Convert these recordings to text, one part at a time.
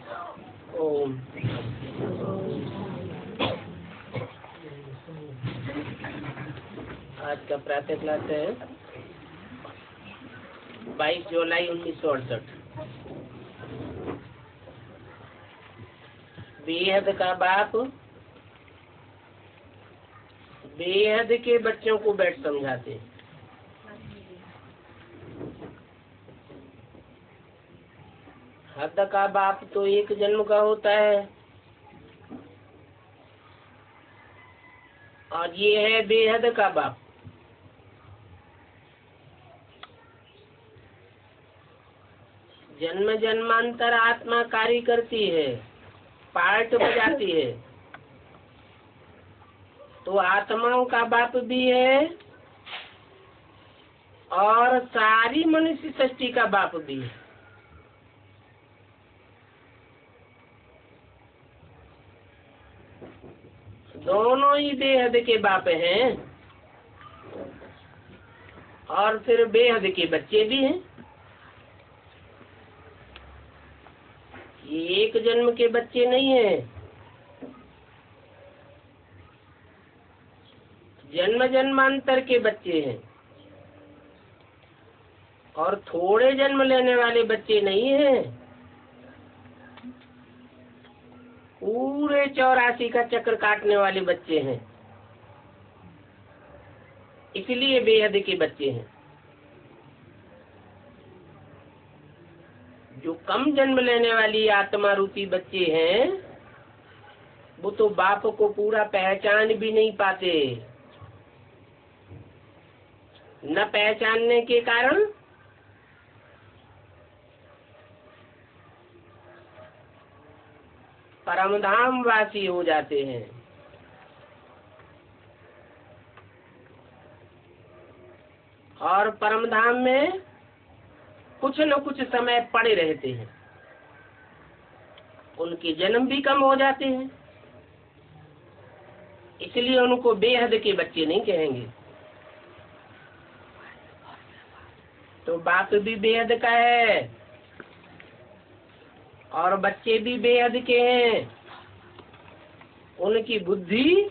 ओम। आज का प्रातः क्लास है 22 जुलाई 1968। बेहद का बाप बेहद के बच्चों को बैठ समझाते हैं। हद का बाप तो एक जन्म का होता है और ये है बेहद का बाप। जन्म जन्मांतर आत्मा कार्य करती है, पार्ट बजाती है, तो आत्माओं का बाप भी है और सारी मनुष्य सृष्टि का बाप भी है। दोनों ही बेहद के बाप हैं और फिर बेहद के बच्चे भी हैं। ये एक जन्म के बच्चे नहीं हैं, जन्म जन्मांतर के बच्चे हैं और थोड़े जन्म लेने वाले बच्चे नहीं हैं, पूरे 84 का चक्र काटने वाले बच्चे हैं। इसलिए बेहद के बच्चे हैं। जो कम जन्म लेने वाली आत्मा रूपी बच्चे हैं वो तो बाप को पूरा पहचान भी नहीं पाते। न पहचानने के कारण परमधाम वासी हो जाते हैं। और परमधाम में कुछ न कुछ समय पड़े रहते हैं, उनके जन्म भी कम हो जाते हैं। इसलिए उनको बेहद के बच्चे नहीं कहेंगे। तो बाप भी बेहद का है और बच्चे भी बेहद के हैं। उनकी बुद्धि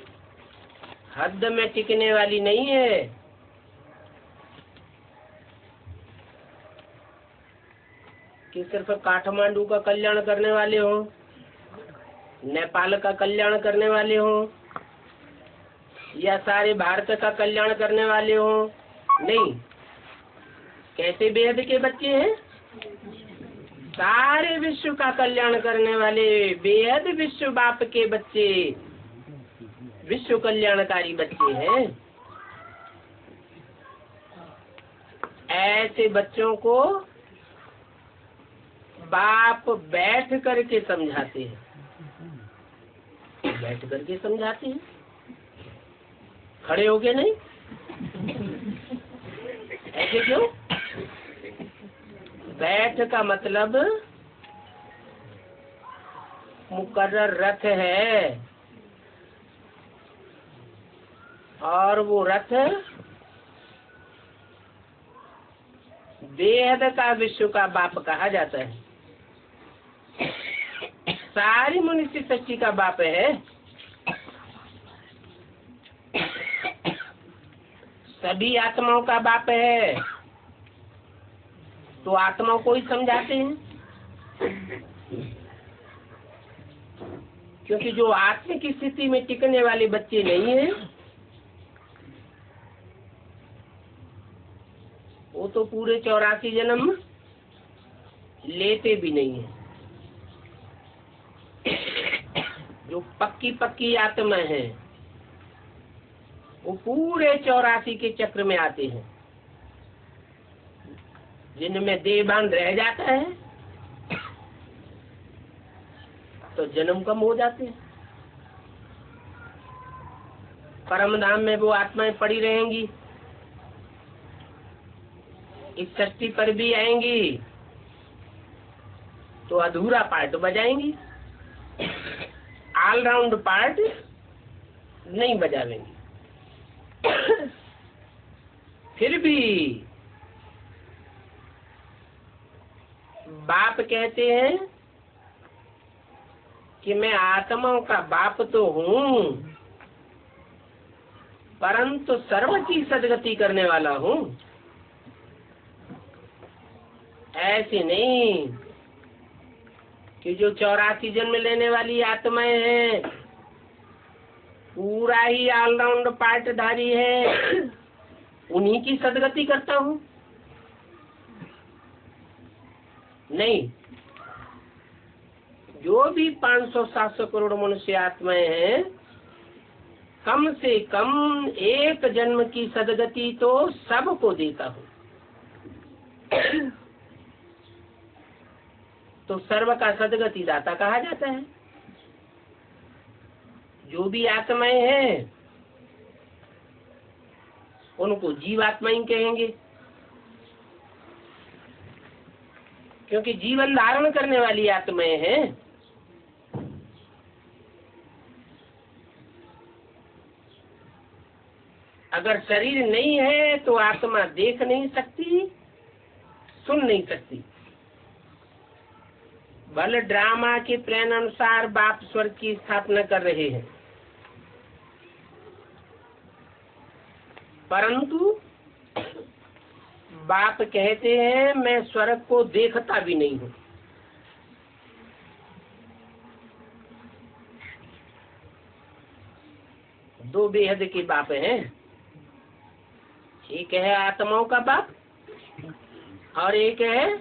हद में टिकने वाली नहीं है। कि सिर्फ काठमांडू का कल्याण करने वाले हो, नेपाल का कल्याण करने वाले हो या सारे भारत का कल्याण करने वाले हो। नहीं, कैसे बेहद के बच्चे हैं? सारे विश्व का कल्याण करने वाले बेहद विश्व बाप के बच्चे, विश्व कल्याणकारी बच्चे हैं। ऐसे बच्चों को बाप बैठ करके समझाते हैं। बैठ करके समझाते हैं, खड़े होके नहीं। ऐसे क्यों? बैठ का मतलब मुकर्रर रथ है और वो रथ बेहद का विश्व का बाप कहा जाता है। सारी मनुष्य सृष्टि का बाप है। सभी आत्माओं का बाप है। तो आत्माओं को ही समझाते हैं, क्योंकि जो आत्मा की स्थिति में टिकने वाले बच्चे नहीं है वो तो पूरे 84 जन्म लेते भी नहीं है। जो पक्की पक्की आत्मा है वो पूरे 84 के चक्र में आते हैं। जिनमें देहभान रह जाता है तो जन्म कम हो जाते हैं। परमधाम में वो आत्माएं पड़ी रहेंगी, इस सृष्टि पर भी आएंगी तो अधूरा पार्ट बजाएंगी, ऑलराउंड पार्ट नहीं बजावेंगी। फिर भी बाप कहते हैं कि मैं आत्माओं का बाप तो हूँ, परंतु सर्व की सदगति करने वाला हूँ। ऐसे नहीं कि जो 84 जन्म लेने वाली आत्माएं हैं, पूरा ही ऑलराउंड पार्टधारी है, उन्हीं की सदगति करता हूँ। नहीं, जो भी 500-700 करोड़ मनुष्य आत्माएं हैं, कम से कम एक जन्म की सदगति तो सबको देता हूँ। तो सर्व का सदगति दाता कहा जाता है। जो भी आत्माएं हैं उनको जीवात्माएं कहेंगे, क्योंकि जीवन धारण करने वाली आत्माएं हैं। अगर शरीर नहीं है तो आत्मा देख नहीं सकती, सुन नहीं सकती। भले ड्रामा के प्लान अनुसार बाप स्वर्ग की स्थापना कर रहे हैं, परंतु बाप कहते हैं मैं स्वर्ग को देखता भी नहीं हूँ। दो बेहद के बाप हैं, एक है आत्माओं का बाप और एक है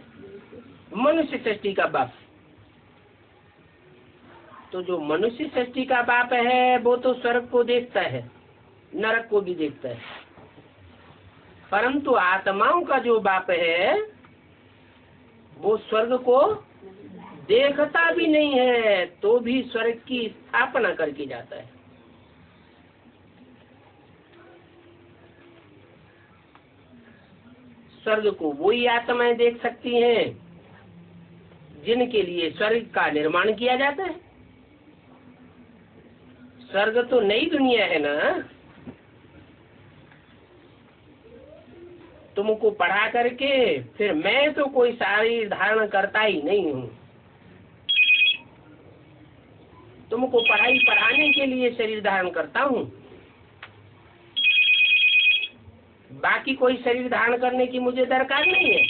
मनुष्य सृष्टि का बाप। तो जो मनुष्य सृष्टि का बाप है वो तो स्वर्ग को देखता है, नरक को भी देखता है, परंतु आत्माओं का जो बाप है वो स्वर्ग को देखता भी नहीं है, तो भी स्वर्ग की स्थापना करके जाता है। स्वर्ग को वही आत्माएं देख सकती हैं जिनके लिए स्वर्ग का निर्माण किया जाता है। स्वर्ग तो नई दुनिया है ना। तुमको पढ़ा करके फिर मैं तो कोई शरीर धारण करता ही नहीं हूँ। तुमको पढ़ाने के लिए शरीर धारण करता हूँ, बाकी कोई शरीर धारण करने की मुझे दरकार नहीं है।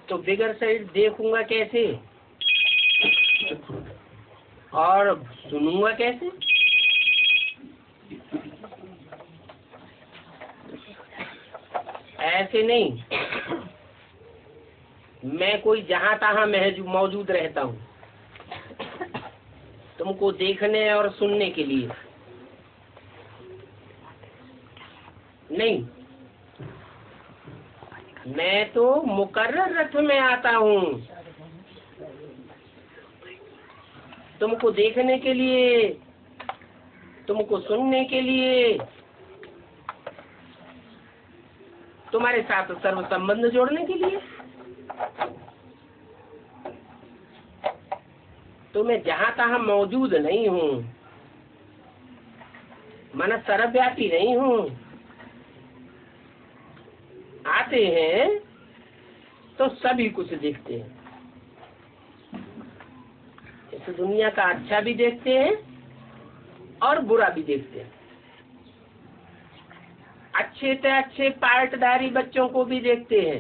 तो बिगर शरीर देखूंगा कैसे और सुनूंगा कैसे? ऐसे नहीं, मैं कोई जहां तहां मौजूद रहता हूँ तुमको देखने और सुनने के लिए नहीं। मैं तो मुकर्रर रथ में आता हूँ तुमको देखने के लिए, तुमको सुनने के लिए, तुम्हारे साथ सर्व संबंध जोड़ने के लिए। तो मैं जहां तहां मौजूद नहीं हूँ, मन सर्वव्यापी नहीं हूँ। आते हैं तो सभी कुछ देखते हैं, इस दुनिया का अच्छा भी देखते हैं और बुरा भी देखते हैं। अच्छे से अच्छे पार्टधारी बच्चों को भी देखते हैं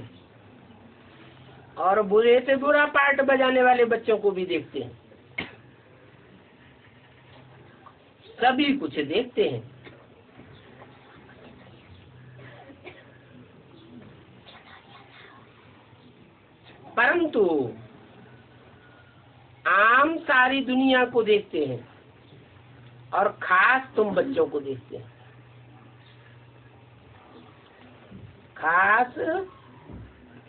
और बुरे से बुरा पार्ट बजाने वाले बच्चों को भी देखते हैं। सभी कुछ देखते हैं, परंतु आम सारी दुनिया को देखते हैं और खास तुम बच्चों को देखते हैं। खास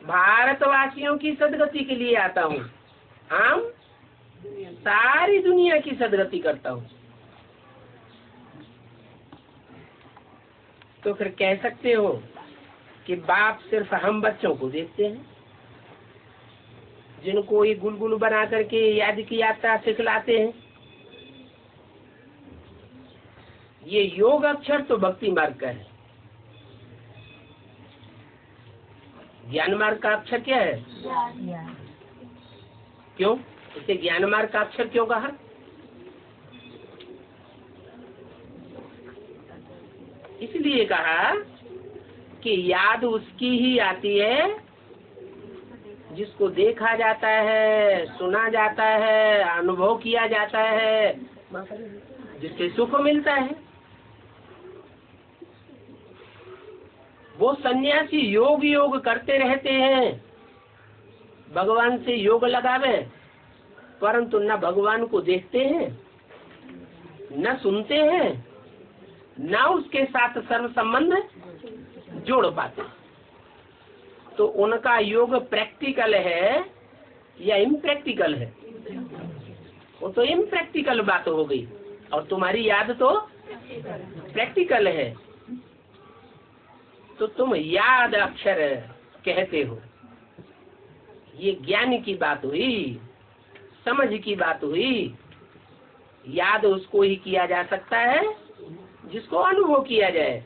भारतवासियों की सदगति के लिए आता हूँ, आम सारी दुनिया की सदगति करता हूँ। तो फिर कह सकते हो कि बाप सिर्फ हम बच्चों को देखते हैं जिनको ये गुलगुल बना करके याद की यात्रा सिखलाते हैं। ये योग अक्षर तो भक्ति मार्ग का है। ज्ञान मार्ग का अक्षर क्या है? क्यों इसे ज्ञान मार्ग का अक्षर क्यों कहा? इसलिए कहा कि याद उसकी ही आती है जिसको देखा जाता है, सुना जाता है, अनुभव किया जाता है, जिससे सुख मिलता है। वो सन्यासी योग योग करते रहते हैं, भगवान से योग लगावे, परंतु न भगवान को देखते हैं, न सुनते हैं, न उसके साथ सर्व संबंध जोड़ पाते। तो उनका योग प्रैक्टिकल है या इम्प्रैक्टिकल है? वो तो इम्प्रैक्टिकल बात हो गई, और तुम्हारी याद तो प्रैक्टिकल है। तो तुम याद अक्षर कहते हो, ये ज्ञान की बात हुई, समझ की बात हुई। याद उसको ही किया जा सकता है जिसको अनुभव किया जाए,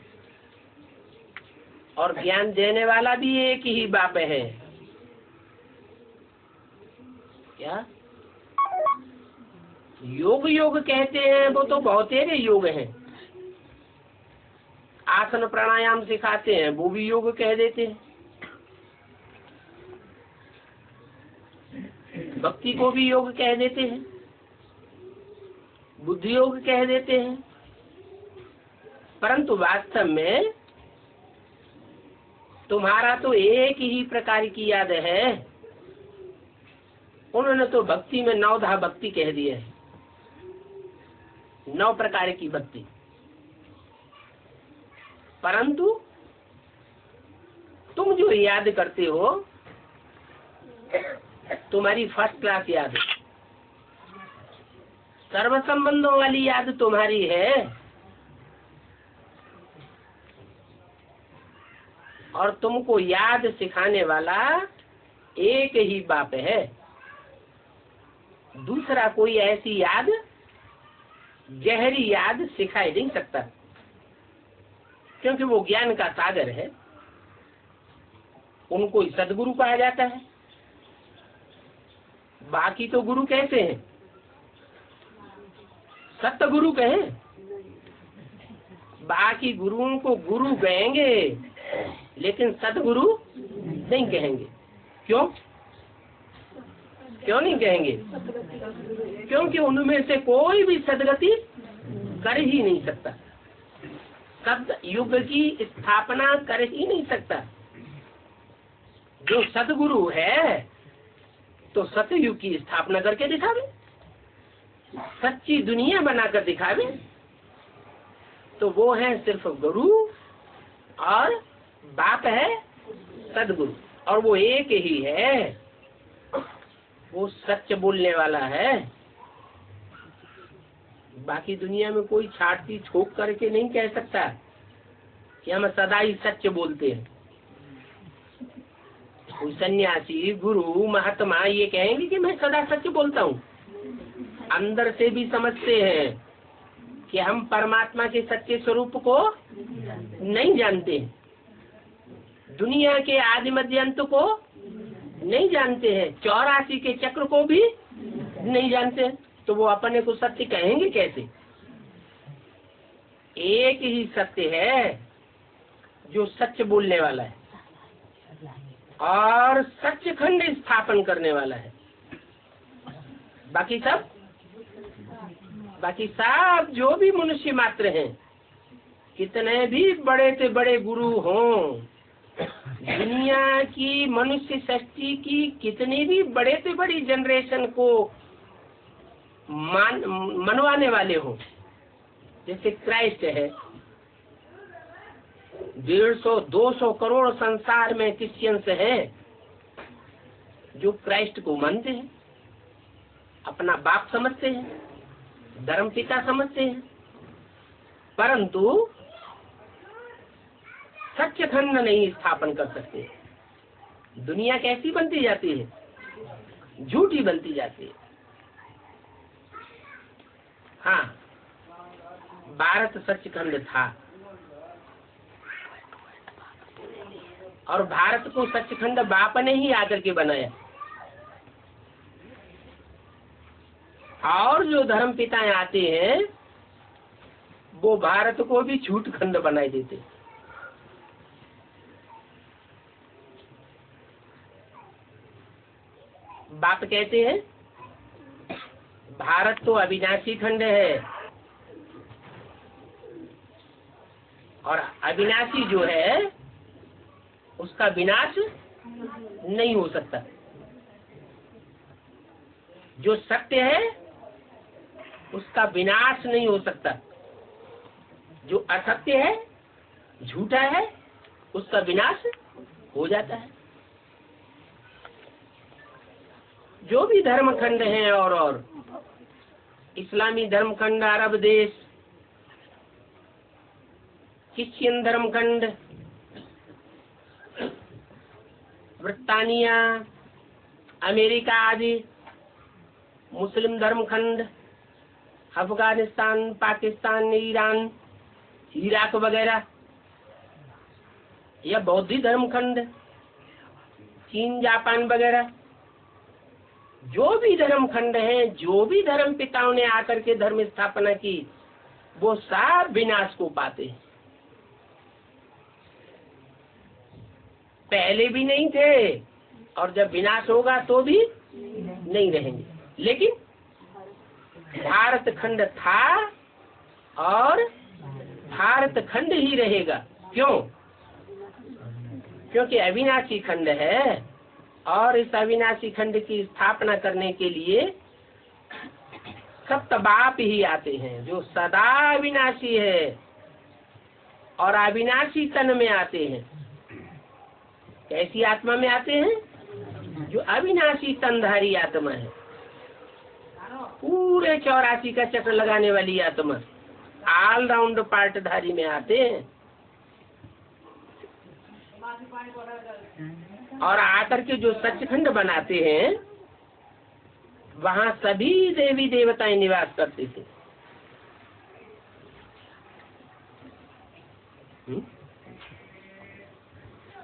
और ज्ञान देने वाला भी एक ही बाप है। क्या योग योग कहते हैं? वो तो बहुतेरे योग हैं। आसन प्राणायाम सिखाते हैं, वो भी योग कह देते हैं। भक्ति को भी योग कह देते हैं, बुद्धि योग कह देते हैं। परंतु वास्तव में तुम्हारा तो एक ही प्रकार की याद है। उन्होंने तो भक्ति में 9 भक्ति कह दिया है, 9 प्रकार की भक्ति। परंतु तुम जो याद करते हो, तुम्हारी फर्स्ट क्लास याद, सर्व संबंधों वाली याद तुम्हारी है, और तुमको याद सिखाने वाला एक ही बाप है। दूसरा कोई ऐसी याद, गहरी याद सिखाई नहीं सकता, क्योंकि वो ज्ञान का सागर है। उनको ही सदगुरु कहा जाता है। बाकी तो गुरु कैसे हैं? सत्य गुरु कहें, बाकी गुरुओं को गुरु कहेंगे, लेकिन सदगुरु नहीं कहेंगे। क्यों नहीं कहेंगे? क्योंकि उनमें से कोई भी सदगति कर ही नहीं सकता, सद युग की स्थापना कर ही नहीं सकता। जो सदगुरु है तो सतयुग की स्थापना करके दिखावे, सच्ची दुनिया बनाकर दिखावे। तो वो है सिर्फ गुरु, और बाप है सदगुरु, और वो एक ही है। वो सच बोलने वाला है। बाकी दुनिया में कोई छाटती छोक करके नहीं कह सकता कि हम सदा ही सच बोलते हैं। कोई सन्यासी, गुरु, महात्मा ये कहेंगे कि मैं सदा सच बोलता हूँ। अंदर से भी समझते हैं कि हम परमात्मा के सच्चे स्वरूप को नहीं जानते हैं, दुनिया के आदि मध्य अंत को नहीं जानते हैं, 84 के चक्र को भी नहीं जानते हैं। तो वो अपने को सत्य कहेंगे कैसे? एक ही सत्य है जो सच बोलने वाला है और सचखंड स्थापन करने वाला है। बाकी सब जो भी मनुष्य मात्र हैं, कितने भी बड़े से बड़े गुरु हों, दुनिया की मनुष्य सृष्टि की कितनी भी बड़े से बड़ी जनरेशन को मनवाने वाले हों, जैसे क्राइस्ट है, 150-200 करोड़ संसार में क्रिश्चियंस हैं जो क्राइस्ट को मानते हैं, अपना बाप समझते हैं, धर्म पिता समझते हैं, परंतु सचखंड नहीं स्थापन कर सकते। दुनिया कैसी बनती जाती है? झूठी बनती जाती है। हाँ, भारत सचखंड था, और भारत को सचखंड बाप ने ही आकर के बनाया। और जो धर्म पिताएं आते हैं वो भारत को भी झूठ खंड बनाए देते। बाप कहते हैं भारत तो अविनाशी खंड है और अविनाशी जो है उसका विनाश नहीं हो सकता। जो सत्य है उसका विनाश नहीं हो सकता। जो असत्य है, झूठा है, उसका विनाश हो जाता है। जो भी धर्मखंड हैं और इस्लामी धर्मखंड, अरब देश, क्रिश्चियन धर्मखंड, ब्रिटानिया, अमेरिका आदि, मुस्लिम धर्मखंड, अफगानिस्तान, पाकिस्तान, ईरान, इराक वगैरह, या बौद्ध धर्मखंड, चीन, जापान वगैरह, जो भी धर्मखंड हैं, जो भी धर्म पिताओं ने आकर के धर्म स्थापना की, वो सब विनाश को पाते हैं। पहले भी नहीं थे और जब विनाश होगा तो भी नहीं रहेंगे। लेकिन भारत खंड था और भारत खंड ही रहेगा। क्यों? क्योंकि अविनाशी खंड है और इस अविनाशी खंड की स्थापना करने के लिए सप्त बाप ही आते हैं जो सदा अविनाशी है और अविनाशी तन में आते हैं। कैसी आत्मा में आते हैं? जो अविनाशी तनधारी आत्मा है, पूरे 84 का चक्र लगाने वाली आत्मा, ऑल राउंड पार्टधारी में आते हैं। और आकर के जो सचखंड बनाते हैं वहाँ सभी देवी देवताएं निवास करते थे।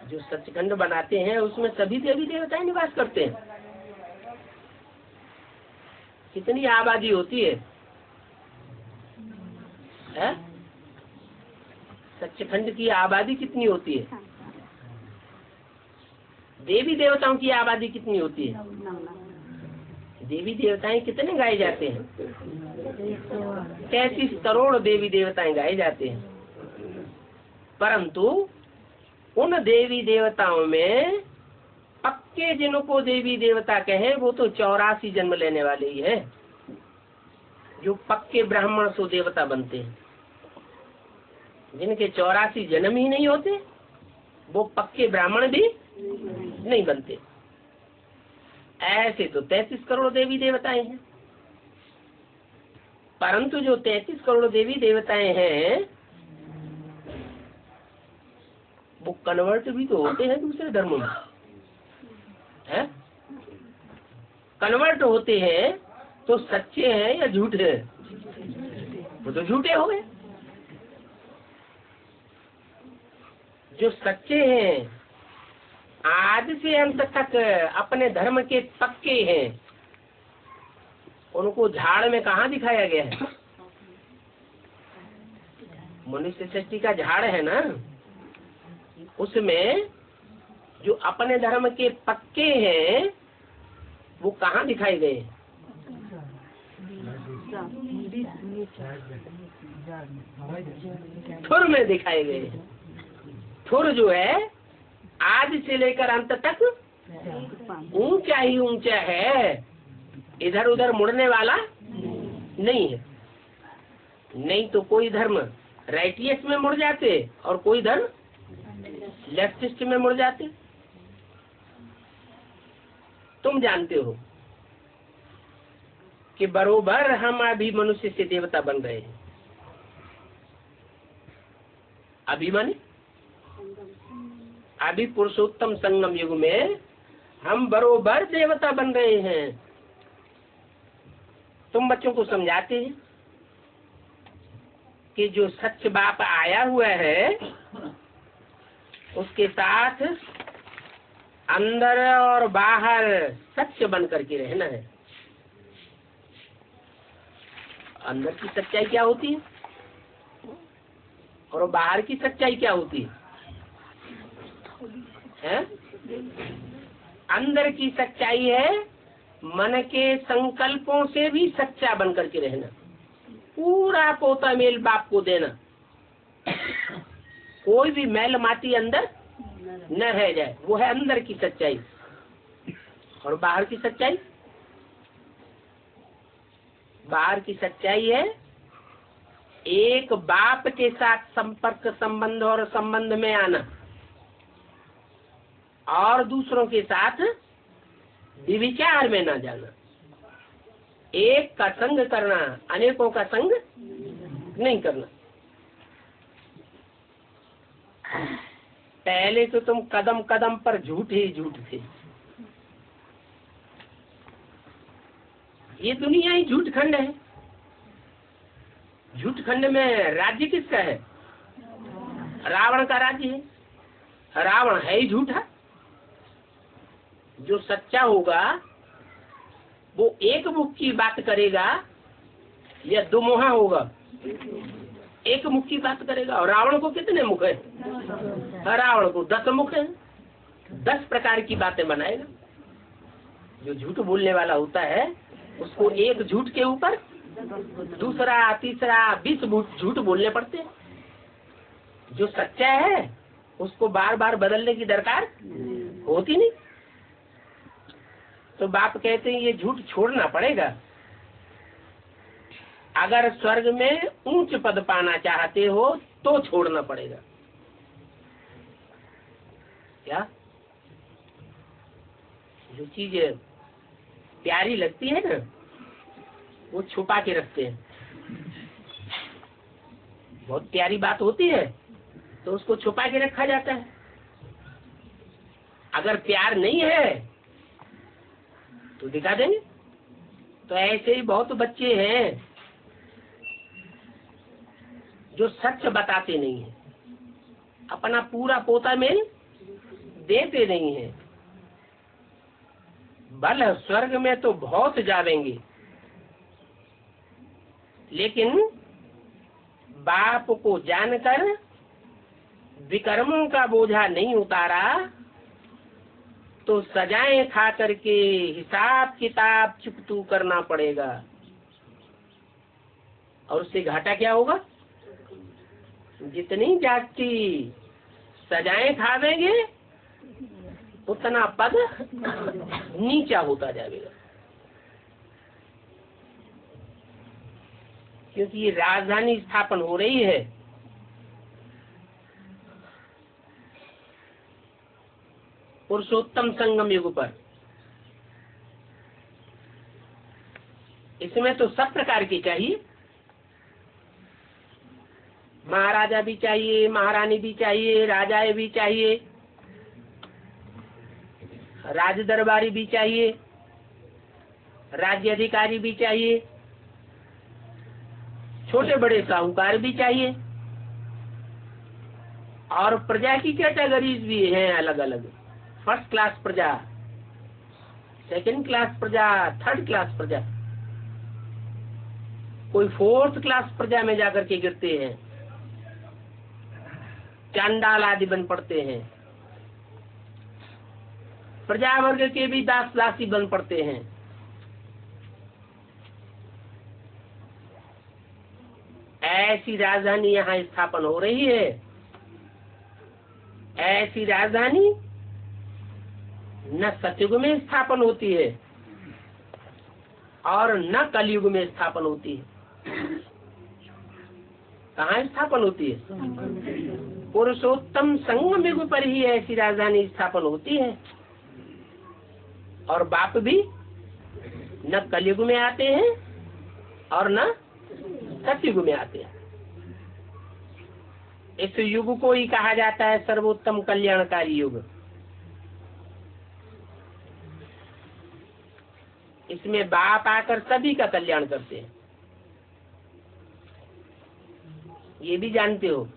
जो सचखंड बनाते हैं उसमें सभी देवी देवताएं निवास करते हैं। कितनी आबादी होती है? सचखंड की आबादी कितनी होती है? देवी देवताओं की आबादी कितनी होती है? देवी देवताएं कितने गाए जाते हैं? 33 करोड़ देवी देवताएं गाए जाते हैं। परंतु उन देवी देवताओं में पक्के जिनको देवी देवता कहे वो तो 84 जन्म लेने वाले ही है। जो पक्के ब्राह्मण सो देवता बनते हैं, जिनके 84 जन्म ही नहीं होते वो पक्के ब्राह्मण भी नहीं बनते। ऐसे तो 33 करोड़ देवी देवताएं हैं। परंतु जो 33 करोड़ देवी देवताएं हैं वो कन्वर्ट भी तो होते हैं दूसरे धर्मों में, है? कन्वर्ट होते हैं तो सच्चे हैं या झूठे हैं? वो तो झूठे हो गए। जो सच्चे हैं, आज से अंत तक अपने धर्म के पक्के हैं, उनको झाड़ में कहाँ दिखाया गया है? मनुष्य सृष्टि का झाड़ है ना, उसमें जो अपने धर्म के पक्के हैं वो कहाँ दिखाई गए? ठुर में दिखाए गए। ठुर जो है आज से लेकर अंत तक ऊंचा ही ऊंचा है, इधर उधर मुड़ने वाला नहीं है। नहीं तो कोई धर्म राइटियस में मुड़ जाते और कोई धर्म लेफ्टिस्ट में मुड़ जाते। तुम जानते हो कि बरोबर हम अभी मनुष्य से देवता बन रहे हैं। अभी माने अभी पुरुषोत्तम संगम युग में हम बरोबर देवता बन रहे हैं। तुम बच्चों को समझाते हैं कि जो सच बाप आया हुआ है उसके साथ अंदर और बाहर सत्य बन करके रहना है। अंदर की सच्चाई क्या होती है और बाहर की सच्चाई क्या होती है? अंदर की सच्चाई है मन के संकल्पों से भी सच्चा बन करके रहना, पूरा पोता मेल बाप को देना, कोई भी मैल माटी अंदर न रह जाए, वो है अंदर की सच्चाई। और बाहर की सच्चाई, बाहर की सच्चाई है एक बाप के साथ संपर्क संबंध और संबंध में आना और दूसरों के साथ विचार में ना जाना, एक का संग करना, अनेकों का संग नहीं करना। पहले तो तुम कदम कदम पर झूठ ही झूठ थे। ये दुनिया ही झूठ खंड है। झूठ खंड में राज्य किसका है? रावण का राज्य है। रावण है ही झूठा। जो सच्चा होगा वो एक मुख की बात करेगा या दो मुहा होगा? एक मुख की बात करेगा। और रावण को कितने मुख है? रावण को 10 मुख है, 10 प्रकार की बातें बनाएगा। जो झूठ बोलने वाला होता है उसको एक झूठ के ऊपर दूसरा, तीसरा, 20 झूठ बोलने पड़ते हैं। जो सच्चा है उसको बार बार बदलने की दरकार होती नहीं। तो बाप कहते हैं ये झूठ छोड़ना पड़ेगा। अगर स्वर्ग में ऊंच पद पाना चाहते हो तो छोड़ना पड़ेगा। क्या? जो चीज प्यारी लगती है ना वो छुपा के रखते हैं। बहुत प्यारी बात होती है तो उसको छुपा के रखा जाता है। अगर प्यार नहीं है तो दिखा देंगे। तो ऐसे ही बहुत बच्चे हैं जो सच बताते नहीं है, अपना पूरा पोता मेल देते नहीं है। बल स्वर्ग में तो बहुत जावेंगे, लेकिन बाप को जानकर विकर्मों का बोझा नहीं उतारा तो सजाएं खा करके हिसाब किताब चुकतू करना पड़ेगा। और उससे घाटा क्या होगा? जितनी जाति सजाएं खावेंगे उतना पद नीचा होता जाएगा। क्योंकि ये राजधानी स्थापन हो रही है। पुरुषोत्तम संगम युग पर। इसमें तो सब प्रकार की चाहिए। महाराजा भी चाहिए, महारानी भी चाहिए, राजाएं भी चाहिए, राज दरबारी भी चाहिए, राज्य अधिकारी भी चाहिए, छोटे बड़े साहूकार भी चाहिए, और प्रजा की कैटेगरीज भी हैं अलग अलग। फर्स्ट क्लास प्रजा, सेकंड क्लास प्रजा, थर्ड क्लास प्रजा, कोई फोर्थ क्लास प्रजा में जाकर के गिरते हैं, चांडाल आदि बन पड़ते हैं। प्रजा वर्ग के भी दास दासी बन पड़ते हैं। ऐसी राजधानी यहाँ स्थापन हो रही है। ऐसी राजधानी न सतयुग में स्थापन होती है और न कलयुग में स्थापन होती है। कहाँ स्थापन होती है? पुरुषोत्तम संगम युग पर ही ऐसी राजधानी स्थापन होती है। और बाप भी न कलयुग में आते हैं और न सतयुग में आते हैं। इस युग को ही कहा जाता है सर्वोत्तम कल्याणकारी युग। इसमें बाप आकर सभी का कल्याण करते हैं। ये भी जानते हो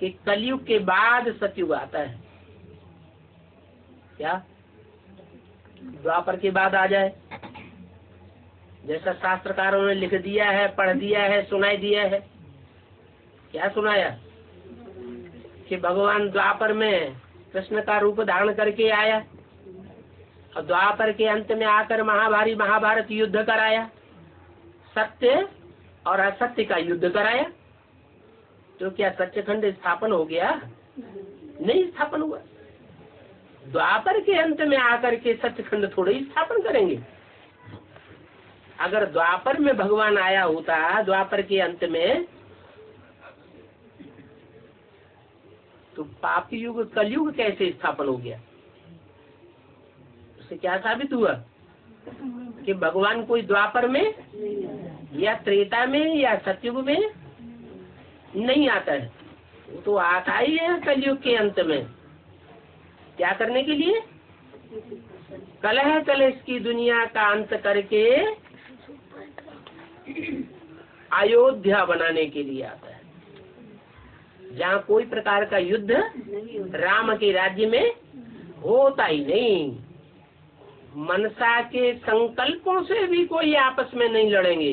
कि कलयुग के बाद सतयुग आता है। क्या द्वापर के बाद आ जाए, जैसा शास्त्रकारों ने लिख दिया है, पढ़ दिया है, सुनाई दिया है। क्या सुनाया कि भगवान द्वापर में कृष्ण का रूप धारण करके आया और द्वापर के अंत में आकर महाभारत युद्ध कराया, सत्य और असत्य का युद्ध कराया। तो क्या सत्यखंड स्थापन हो गया? नहीं स्थापन हुआ। द्वापर के अंत में आकर के सत्यखंड थोड़े ही स्थापन करेंगे। अगर द्वापर में भगवान आया होता, द्वापर के अंत में, तो पाप युग कलयुग कैसे स्थापन हो गया? उससे क्या साबित हुआ कि भगवान कोई द्वापर में या त्रेता में या सतयुग में नहीं आता है। वो तो आता ही है कलयुग के अंत में। क्या करने के लिए? कलह कलेश की दुनिया का अंत करके अयोध्या बनाने के लिए आता है, जहाँ कोई प्रकार का युद्ध राम के राज्य में होता ही नहीं। मनसा के संकल्पों से भी कोई आपस में नहीं लड़ेंगे,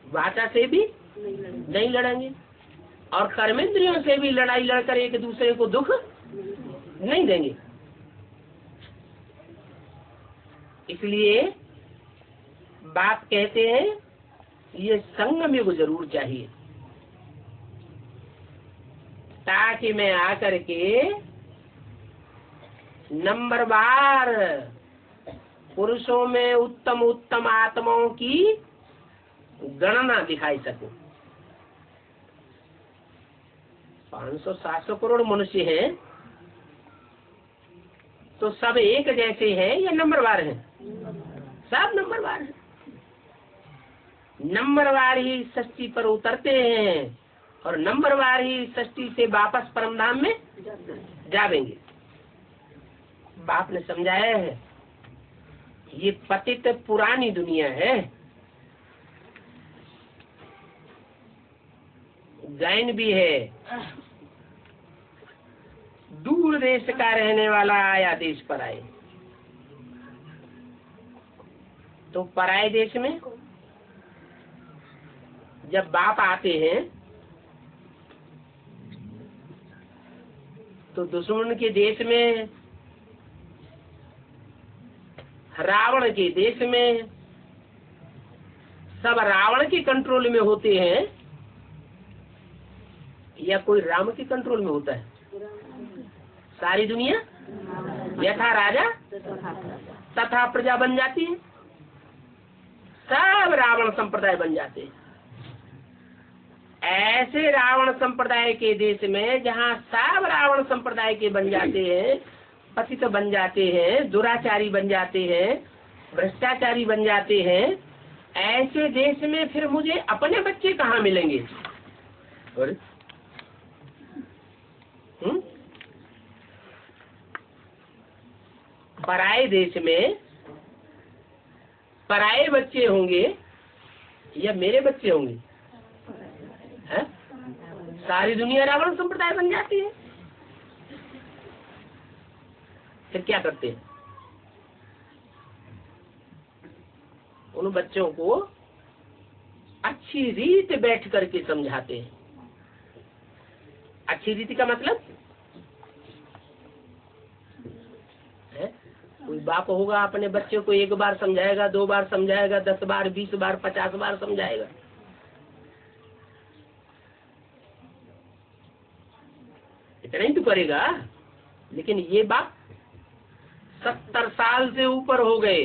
वाचा से भी नहीं लड़ेंगे, और कर्मेंद्रियों से भी लड़ाई लड़कर एक दूसरे को दुख नहीं देंगे। इसलिए बाप कहते हैं ये संगम युग जरूर चाहिए, ताकि मैं आकर के नंबरवार पुरुषों में उत्तम उत्तम आत्माओं की गणना दिखाई सकूं। 500-700 करोड़ मनुष्य हैं, तो सब एक जैसे हैं या नंबरवार हैं? सब नंबरवार हैं। नंबरवार ही षष्ठी पर उतरते हैं और नंबरवार ही षष्ठी से वापस परमधाम में जावेंगे। बाप ने समझाया है, ये पतित पुरानी दुनिया है। जैन भी है, दूर देश का रहने वाला आया देश पर आए, तो पराये देश में जब बाप आते हैं तो दुश्मन के देश में, रावण के देश में, सब रावण के कंट्रोल में होते हैं या कोई राम के कंट्रोल में होता है? सारी दुनिया यथा राजा तथा प्रजा बन जाती है, सब रावण संप्रदाय बन जाते हैं। ऐसे रावण संप्रदाय के देश में जहाँ सब रावण संप्रदाय के बन जाते हैं, पतित बन जाते हैं, दुराचारी बन जाते हैं, भ्रष्टाचारी बन जाते हैं, ऐसे देश में फिर मुझे अपने बच्चे कहाँ मिलेंगे? पराये देश में पराये बच्चे होंगे या मेरे बच्चे होंगे? है? सारी दुनिया रावण संप्रदाय बन जाती है। फिर क्या करते हैं? उन बच्चों को अच्छी रीत बैठ करके समझाते हैं। अच्छी रीति का मतलब है, कोई बाप होगा अपने बच्चे को एक बार समझाएगा, 2 बार समझाएगा, 10 बार, 20 बार, 50 बार समझाएगा। इतना ही तो करेगा। लेकिन ये बाप 70 साल से ऊपर हो गए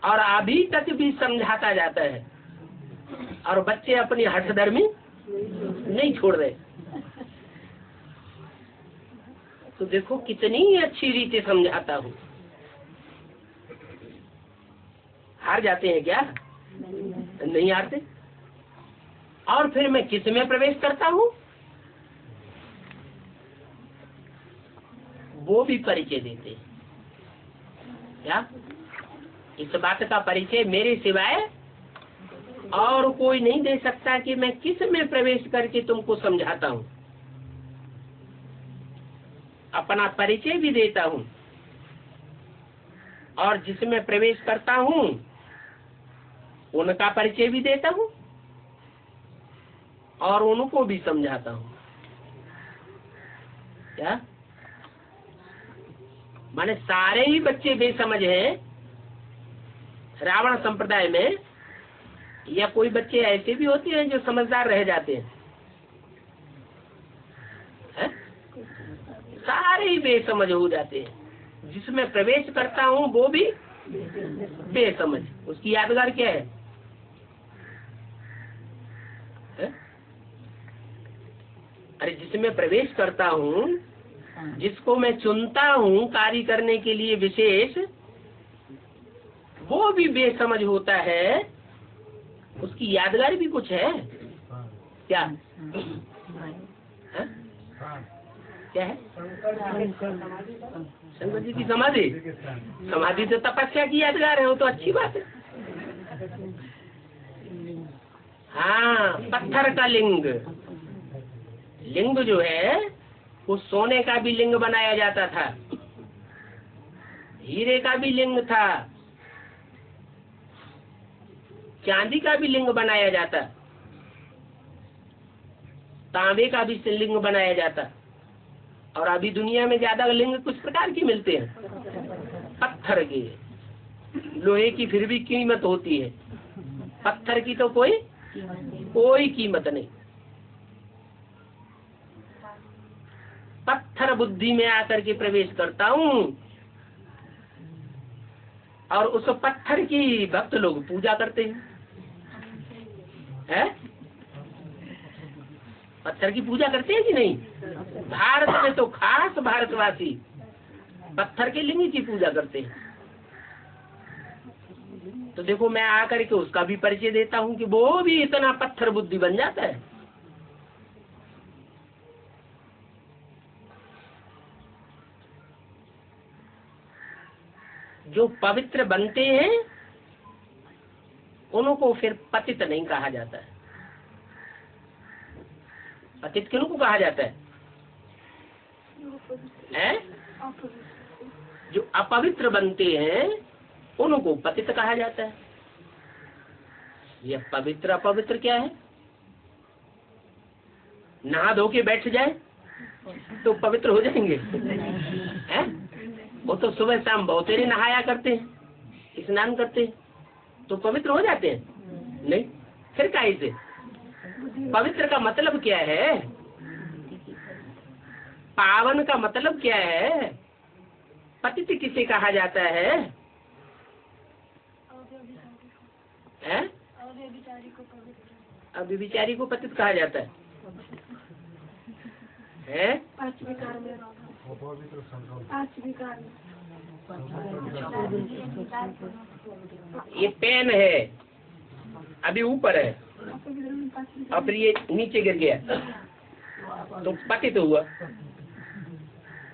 और अभी तक भी समझाता जाता है, और बच्चे अपनी हठधर्मी नहीं छोड़ रहे। तो देखो कितनी अच्छी रीति समझाता हूँ। हार जाते हैं क्या? नहीं हारते। और फिर मैं किस में प्रवेश करता हूँ? वो भी परिचय देते हैं। क्या? इस बात का परिचय मेरे सिवाय और कोई नहीं दे सकता कि मैं किस में प्रवेश करके तुमको समझाता हूँ। अपना परिचय भी देता हूँ और जिसमें प्रवेश करता हूँ उनका परिचय भी देता हूँ और उनको भी समझाता हूँ। क्या माने सारे ही बच्चे बेसमझ हैं रावण संप्रदाय में, या कोई बच्चे ऐसे भी होते हैं जो समझदार रह जाते हैं? सारे ही बेसमझ हो जाते हैं। जिसमें प्रवेश करता हूँ वो भी बेसमझ। उसकी यादगार क्या है? अरे जिसमें प्रवेश करता हूँ, जिसको मैं चुनता हूँ कार्य करने के लिए विशेष, वो भी बेसमझ होता है। उसकी यादगार भी कुछ है क्या? क्या है? शंकर जी की समाधि। समाधि तो तपस्या की यादगार है, वो तो अच्छी बात है। हाँ, पत्थर का लिंग। लिंग जो है वो सोने का भी लिंग बनाया जाता था, हीरे का भी लिंग था, चांदी का भी लिंग बनाया जाता, तांबे का भी लिंग बनाया जाता। और अभी दुनिया में ज्यादा लिंग कुछ प्रकार के मिलते हैं, पत्थर के। लोहे की फिर भी कीमत होती है, पत्थर की तो कोई कीमत नहीं। पत्थर बुद्धि में आकर के प्रवेश करता हूँ और उस पत्थर की भक्त लोग पूजा करते हैं। पत्थर की पूजा करते हैं कि नहीं? भारत में तो खास भारतवासी पत्थर के लिंग की पूजा करते हैं। तो देखो, मैं आकर के उसका भी परिचय देता हूँ कि वो भी इतना पत्थर बुद्धि बन जाता है। जो पवित्र बनते हैं उनको फिर पतित नहीं कहा जाता है। पतित किनको कहा जाता है? जो अपवित्र बनते हैं उनको पतित कहा जाता है। यह पवित्र अपवित्र क्या है? नहा धो के बैठ जाए तो पवित्र हो जाएंगे? हैं? वो तो सुबह शाम बहुतेरे नहाया करते हैं, स्नान करते हैं, तो पवित्र हो जाते हैं? नहीं। फिर कैसे? पवित्र का मतलब क्या है? पावन का मतलब क्या है? पतित किसे कहा जाता है? अव्यभिचारी को पतित कहा जाता है? ये पेन है, अभी ऊपर है और फिर ये नीचे गिर गया तो पतित हुआ।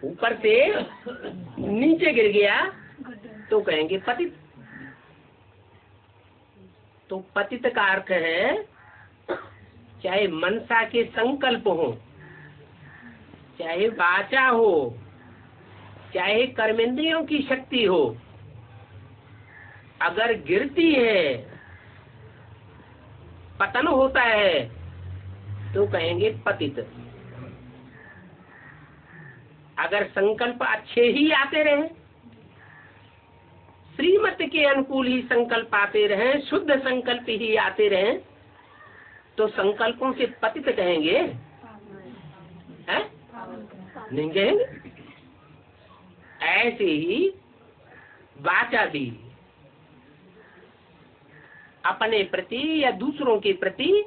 ऊपर से नीचे गिर गया तो कहेंगे पतित। तो पतित का अर्थ है चाहे मनसा के संकल्प हो, चाहे वाचा हो, चाहे कर्मेंद्रियों की शक्ति हो, अगर गिरती है, पतन होता है, तो कहेंगे पतित। अगर संकल्प अच्छे ही आते रहे, श्रीमत के अनुकूल ही संकल्प आते रहे, शुद्ध संकल्प ही आते रहे, तो संकल्पों से पतित कहेंगे? हैं? नहीं कहेंगे। ऐसे ही वाचा भी अपने प्रति या दूसरों के प्रति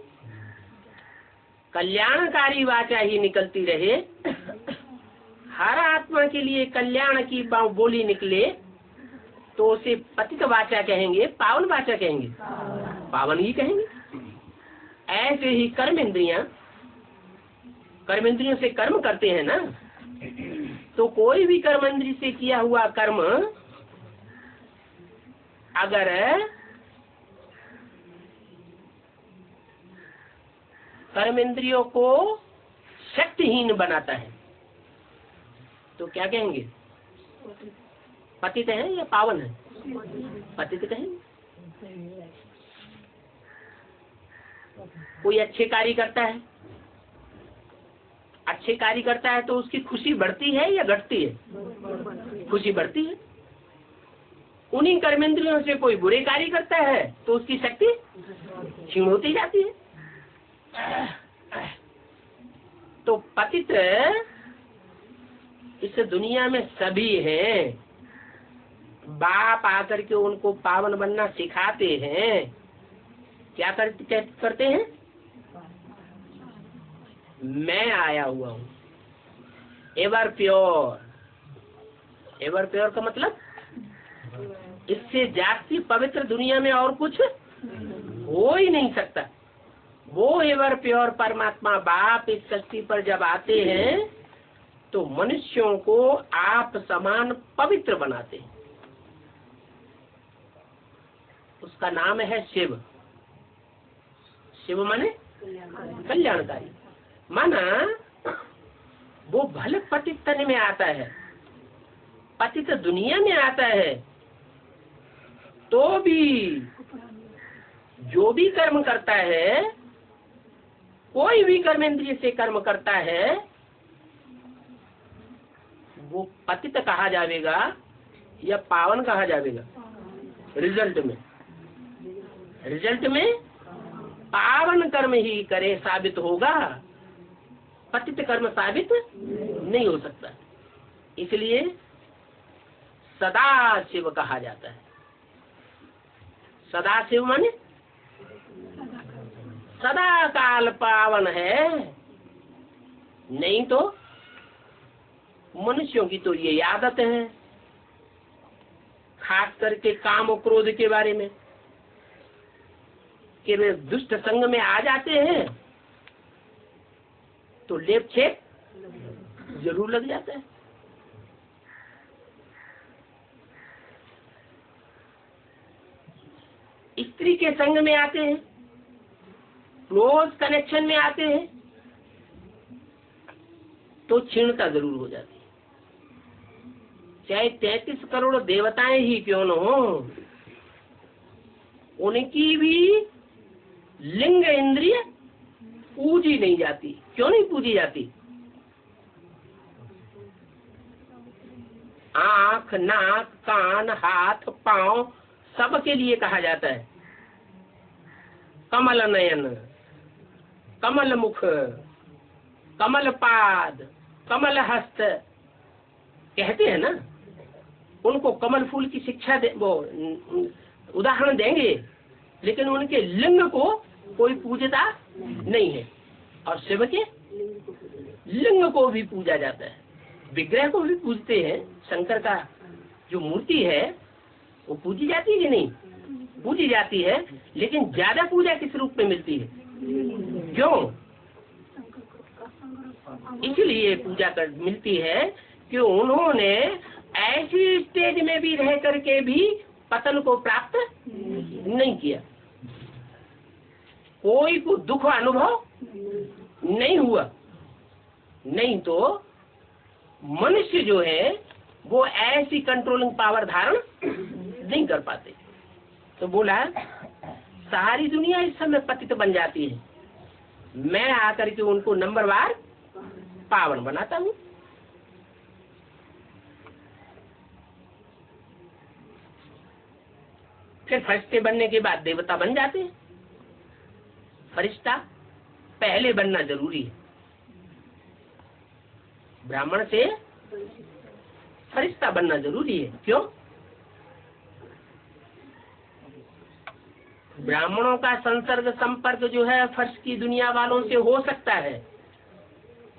कल्याणकारी वाचा ही निकलती रहे। हर आत्मा के लिए कल्याण की बोली निकले तो उसे पतित वाचा कहेंगे, पावन वाचा कहेंगे? पावन ही कहेंगे। ऐसे ही कर्मेंद्रियों से कर्म करते हैं ना, तो कोई भी कर्मेंद्रिय से किया हुआ कर्म अगर कर्म इंद्रियों को शक्तिहीन बनाता है तो क्या कहेंगे? पतित है या पावन है? पतित कहेंगे। कोई अच्छे कार्य करता है, अच्छे कार्य करता है तो उसकी खुशी बढ़ती है या घटती है? खुशी बढ़ती है। उन्हीं कर्मेंद्रियों से कोई बुरे कार्य करता है तो उसकी शक्ति क्षीण होती जाती है। तो पतित इस दुनिया में सभी हैं। बाप आकर के उनको पावन बनना सिखाते हैं। क्या करते हैं? मैं आया हुआ हूँ, एवर प्योर। एवर प्योर का मतलब इससे जास्ती पवित्र दुनिया में और कुछ हो ही नहीं सकता। वो एवर प्योर परमात्मा बाप इस सृष्टि पर जब आते हैं तो मनुष्यों को आप समान पवित्र बनाते हैं। उसका नाम है शिव। शिव माने कल्याणकारी। माना वो भले पतित तन में आता है, पतित दुनिया में आता है, तो भी जो भी कर्म करता है, कोई भी कर्मेंद्रिय से कर्म करता है, वो पतित कहा जाएगा या पावन कहा जाएगा? रिजल्ट में पावन कर्म ही करे साबित होगा, पतित कर्म साबित नहीं हो सकता। इसलिए सदा शिव कहा जाता है। सदा शिव माने सदा काल पावन है। नहीं तो मनुष्यों की तो ये आदत है, खास करके काम और क्रोध के बारे में, कि वे दुष्ट संग में आ जाते हैं तो लेप छेप जरूर लग जाता है। स्त्री के संग में आते हैं, क्लोज कनेक्शन में आते हैं तो क्षीणता जरूर हो जाती है। चाहे 33 करोड़ देवताएं ही क्यों न हो, उनकी भी लिंग इंद्रिय पूजी नहीं जाती। क्यों नहीं पूजी जाती? आंख, नाक, कान, हाथ, पांव सबके लिए कहा जाता है कमल नयन, कमल मुख, कमल पाद, कमल हस्त कहते हैं ना। उनको कमल फूल की शिक्षा वो उदाहरण देंगे, लेकिन उनके लिंग को कोई पूजता नहीं है। और शिव के लिंग को भी पूजा जाता है, विग्रह को भी पूजते हैं। शंकर का जो मूर्ति है वो पूजी जाती है कि नहीं? पूजी जाती है, लेकिन ज्यादा पूजा किस रूप में मिलती है? क्यों? इसलिए पूजा कर मिलती है कि उन्होंने ऐसी स्टेज में भी रह करके भी पतन को प्राप्त नहीं किया, कोई को दुख अनुभव नहीं हुआ। नहीं तो मनुष्य जो है वो ऐसी कंट्रोलिंग पावर धारण नहीं कर पाते। तो बोला सारी दुनिया इस समय पतित बन जाती है, मैं आकर के उनको नंबरवार पावन बनाता हूँ। फिर फरिश्ते बनने के बाद देवता बन जाते हैं। फरिश्ता पहले बनना जरूरी है। ब्राह्मण से फरिश्ता बनना जरूरी है। क्यों? ब्राह्मणों का संसर्ग संपर्क जो है फर्श की दुनिया वालों से हो सकता है,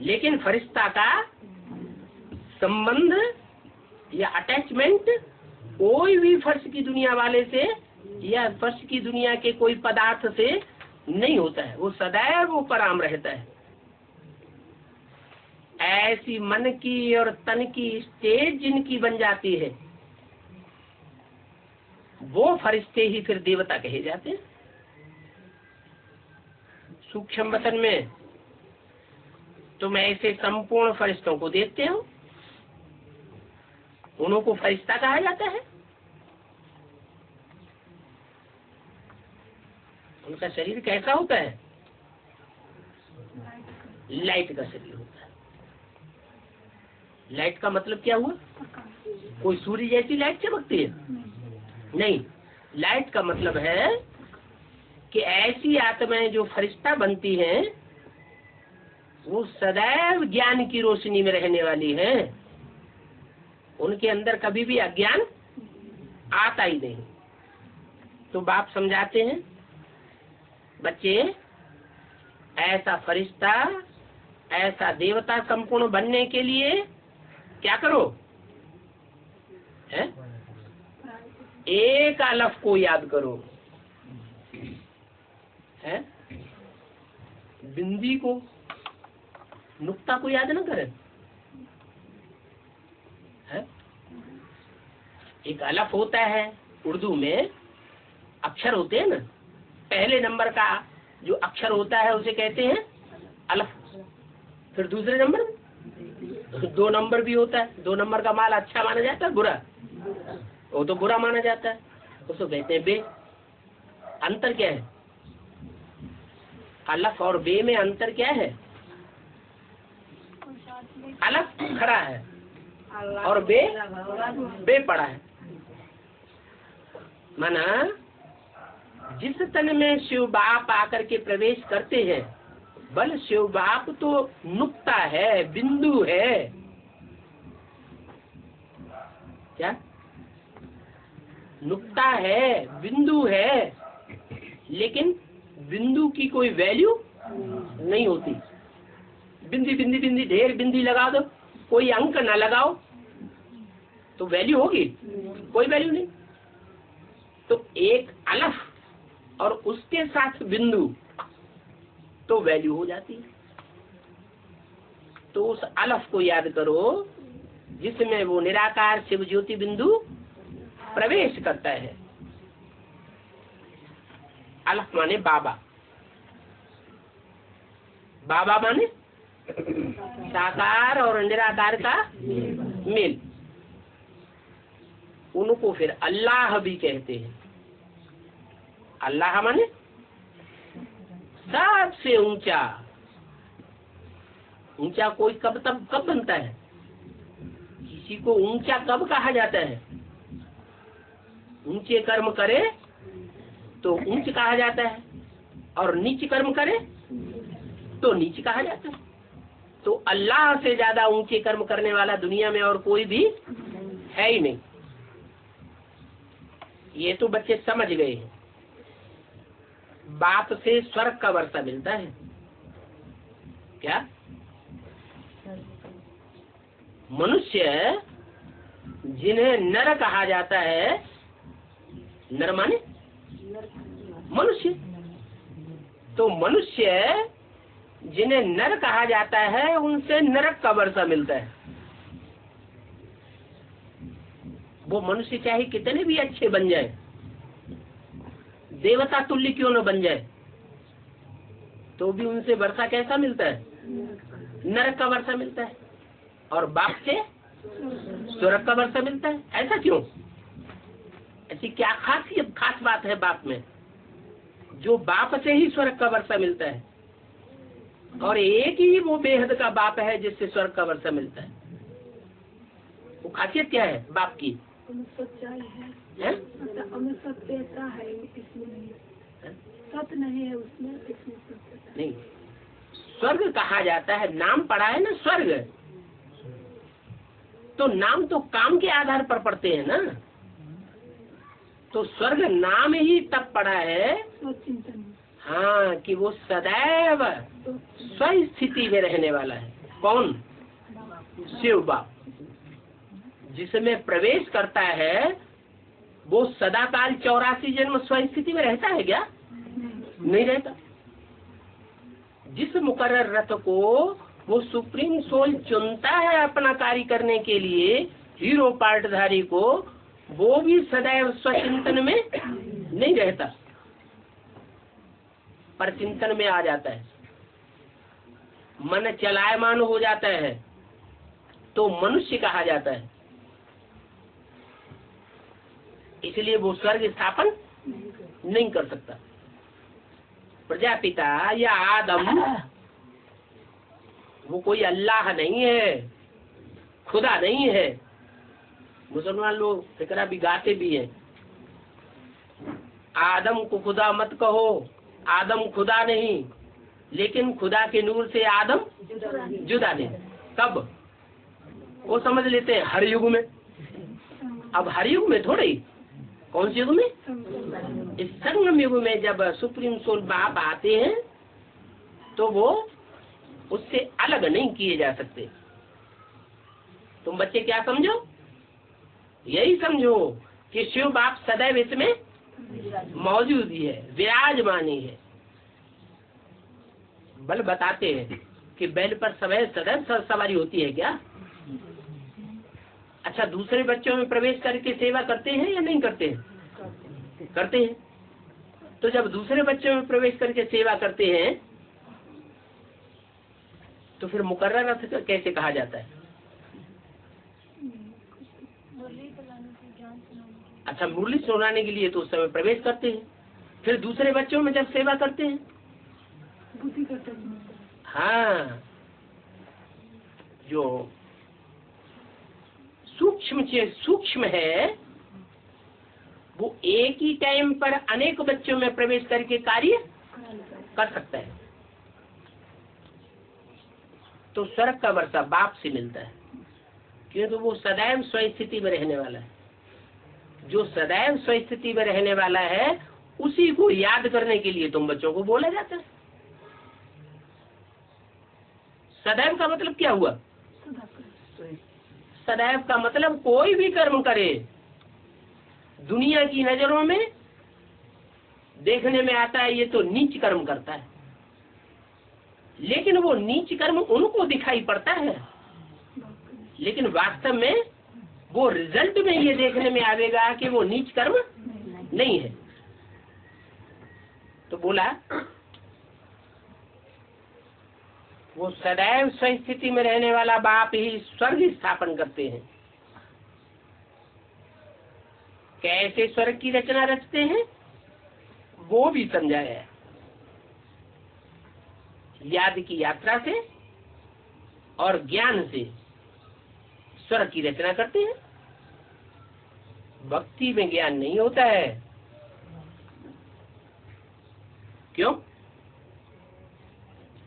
लेकिन फरिश्ता का संबंध या अटैचमेंट कोई भी फर्श की दुनिया वाले से या फर्श की दुनिया के कोई पदार्थ से नहीं होता है। वो सदैव उपराम रहता है। ऐसी मन की और तन की स्टेज जिनकी बन जाती है, वो फरिश्ते ही फिर देवता कहे जाते हैं। सूक्ष्म वतन में तुम ऐसे संपूर्ण फरिश्तों को देखते हो, उन्हों को फरिश्ता कहा जाता है। उनका शरीर कैसा होता है? लाइट का शरीर होता है। लाइट का मतलब क्या हुआ? कोई सूर्य जैसी लाइट चमकती है? नहीं, लाइट का मतलब है कि ऐसी आत्माएं जो फरिश्ता बनती हैं वो सदैव ज्ञान की रोशनी में रहने वाली हैं। उनके अंदर कभी भी अज्ञान आता ही नहीं। तो बाप समझाते हैं, बच्चे ऐसा फरिश्ता, ऐसा देवता संपूर्ण बनने के लिए क्या करो? है? एक अलफ को याद करो, है? बिंदी को, नुक्ता को याद न करें, है? एक अलफ होता है, उर्दू में अक्षर होते हैं ना, पहले नंबर का जो अक्षर होता है उसे कहते हैं अलफ। फिर दूसरे नंबर, 2 नंबर भी होता है। 2 नंबर का माल अच्छा माना जाता है, बुरा? वो तो बुरा माना जाता है, उसको कहते हैं बे। अंतर क्या है? अलफ और बे में अंतर क्या है? अलफ खड़ा है और बे पड़ा है। माना जिस तन में शिव बाप आकर के प्रवेश करते हैं, बल शिव बाप तो नुक्ता है, बिंदु है। क्या? नुक्ता है, बिंदु है, लेकिन बिंदु की कोई वैल्यू नहीं होती। बिंदी बिंदी बिंदी ढेर बिंदी लगा दो, कोई अंक ना लगाओ तो वैल्यू होगी? कोई वैल्यू नहीं। तो एक अलफ और उसके साथ बिंदु तो वैल्यू हो जाती है। तो उस अलफ को याद करो जिसमें वो निराकार शिव ज्योति बिंदु प्रवेश करता है। अलफ माने बाबा, बाबा माने साकार और निराकार का मेल। उनको फिर अल्लाह भी कहते हैं। अल्लाह माने सबसे ऊंचा। ऊंचा कोई कब बनता है? किसी को ऊंचा कब कहा जाता है? ऊंचे कर्म करे तो ऊंच कहा जाता है, और नीच कर्म करे तो नीच कहा जाता है। तो अल्लाह से ज्यादा ऊंचे कर्म करने वाला दुनिया में और कोई भी है ही नहीं। ये तो बच्चे समझ गए हैं। बाप से स्वर्ग का वर्षा मिलता है। क्या? मनुष्य जिन्हें नर कहा जाता है, नर माने मनुष्य, तो मनुष्य जिन्हें नर कहा जाता है उनसे नरक का वर्षा मिलता है। वो मनुष्य चाहे कितने भी अच्छे बन जाए, देवता तुल्य क्यों न बन जाए, तो भी उनसे वर्षा कैसा मिलता है? नरक का वर्षा मिलता है। और बाप से स्वर्ग का वर्षा मिलता है। ऐसा क्यों? ऐसी क्या खास बात है बाप में, जो बाप से ही स्वर्ग का वर्षा मिलता है? और एक ही वो बेहद का बाप है जिससे स्वर्ग का वर्षा मिलता है। वो खासियत क्या है बाप की? सच्चाई है, है? सत्यता है, इसमें सत्य नहीं है उसमें, इसमें सत्यता नहीं। स्वर्ग कहा जाता है, नाम पड़ा है ना स्वर्ग, तो नाम तो काम के आधार पर पड़ते हैं ना। तो स्वर्ग नाम ही तब पड़ा है, हाँ, कि वो सदैव स्वस्थिति में रहने वाला है। कौन? शिव बाप। जिसमें प्रवेश करता है वो सदाकाल 84 जन्म स्वस्थिति में रहता है क्या? नहीं रहता। जिस मुकर्रर रथ को वो सुप्रीम सोल चुनता है अपना कार्य करने के लिए, हीरो पार्टधारी को, वो भी सदैव स्वचिंतन में नहीं रहता। पर चिंतन में आ जाता है, मन चलायमान हो जाता है, तो मनुष्य कहा जाता है। इसलिए वो स्वर्ग स्थापन नहीं कर सकता। प्रजापिता या आदम वो कोई अल्लाह नहीं है, खुदा नहीं है। मुसलमान लोग फिक्रा भी गाते भी हैं, आदम को खुदा मत कहो, आदम खुदा नहीं, लेकिन खुदा के नूर से आदम जुदा नहीं। कब? वो समझ लेते हैं हर युग में। अब हर युग में थोड़ी, कौन से युग में? इस संगम युग में जब सुप्रीम सोल बाप आते हैं तो वो उससे अलग नहीं किए जा सकते। तुम बच्चे क्या समझो? यही समझो कि शिव बाप सदैव इसमें मौजूद ही है, विराजमान ही है। बल बताते हैं कि बैल पर सदैव सवारी होती है क्या? अच्छा, दूसरे बच्चों में प्रवेश करके सेवा करते हैं या नहीं करते हैं? करते हैं। तो जब दूसरे बच्चों में प्रवेश करके सेवा करते हैं तो फिर मुकर्रर रथ कैसे कहा जाता है? अच्छा, मुरली सुनाने के लिए तो उस समय प्रवेश करते हैं, फिर दूसरे बच्चों में जब सेवा करते हैं, हाँ, जो सूक्ष्म से सूक्ष्म है वो एक ही टाइम पर अनेक बच्चों में प्रवेश करके कार्य कर सकता है। तो स्वर्ग का वर्षा बाप से मिलता है, क्योंकि वो सदैव स्वस्थिति में रहने वाला है। जो सदैव स्वस्थिति में रहने वाला है उसी को याद करने के लिए तुम बच्चों को बोला जाता है। सदैव का मतलब क्या हुआ? सदैव का मतलब कोई भी कर्म करे, दुनिया की नजरों में देखने में आता है ये तो नीच कर्म करता है, लेकिन वो नीच कर्म उनको दिखाई पड़ता है, लेकिन वास्तव में वो रिजल्ट में ये देखने में आवेगा कि वो नीच कर्म नहीं है। तो बोला वो सदैव स्वस्थिति में रहने वाला बाप ही स्वर्ग स्थापन करते हैं। कैसे स्वर्ग की रचना रचते हैं वो भी समझाया है। याद की यात्रा से और ज्ञान से स्वर्ग की रचना करते हैं। भक्ति में ज्ञान नहीं होता है। क्यों?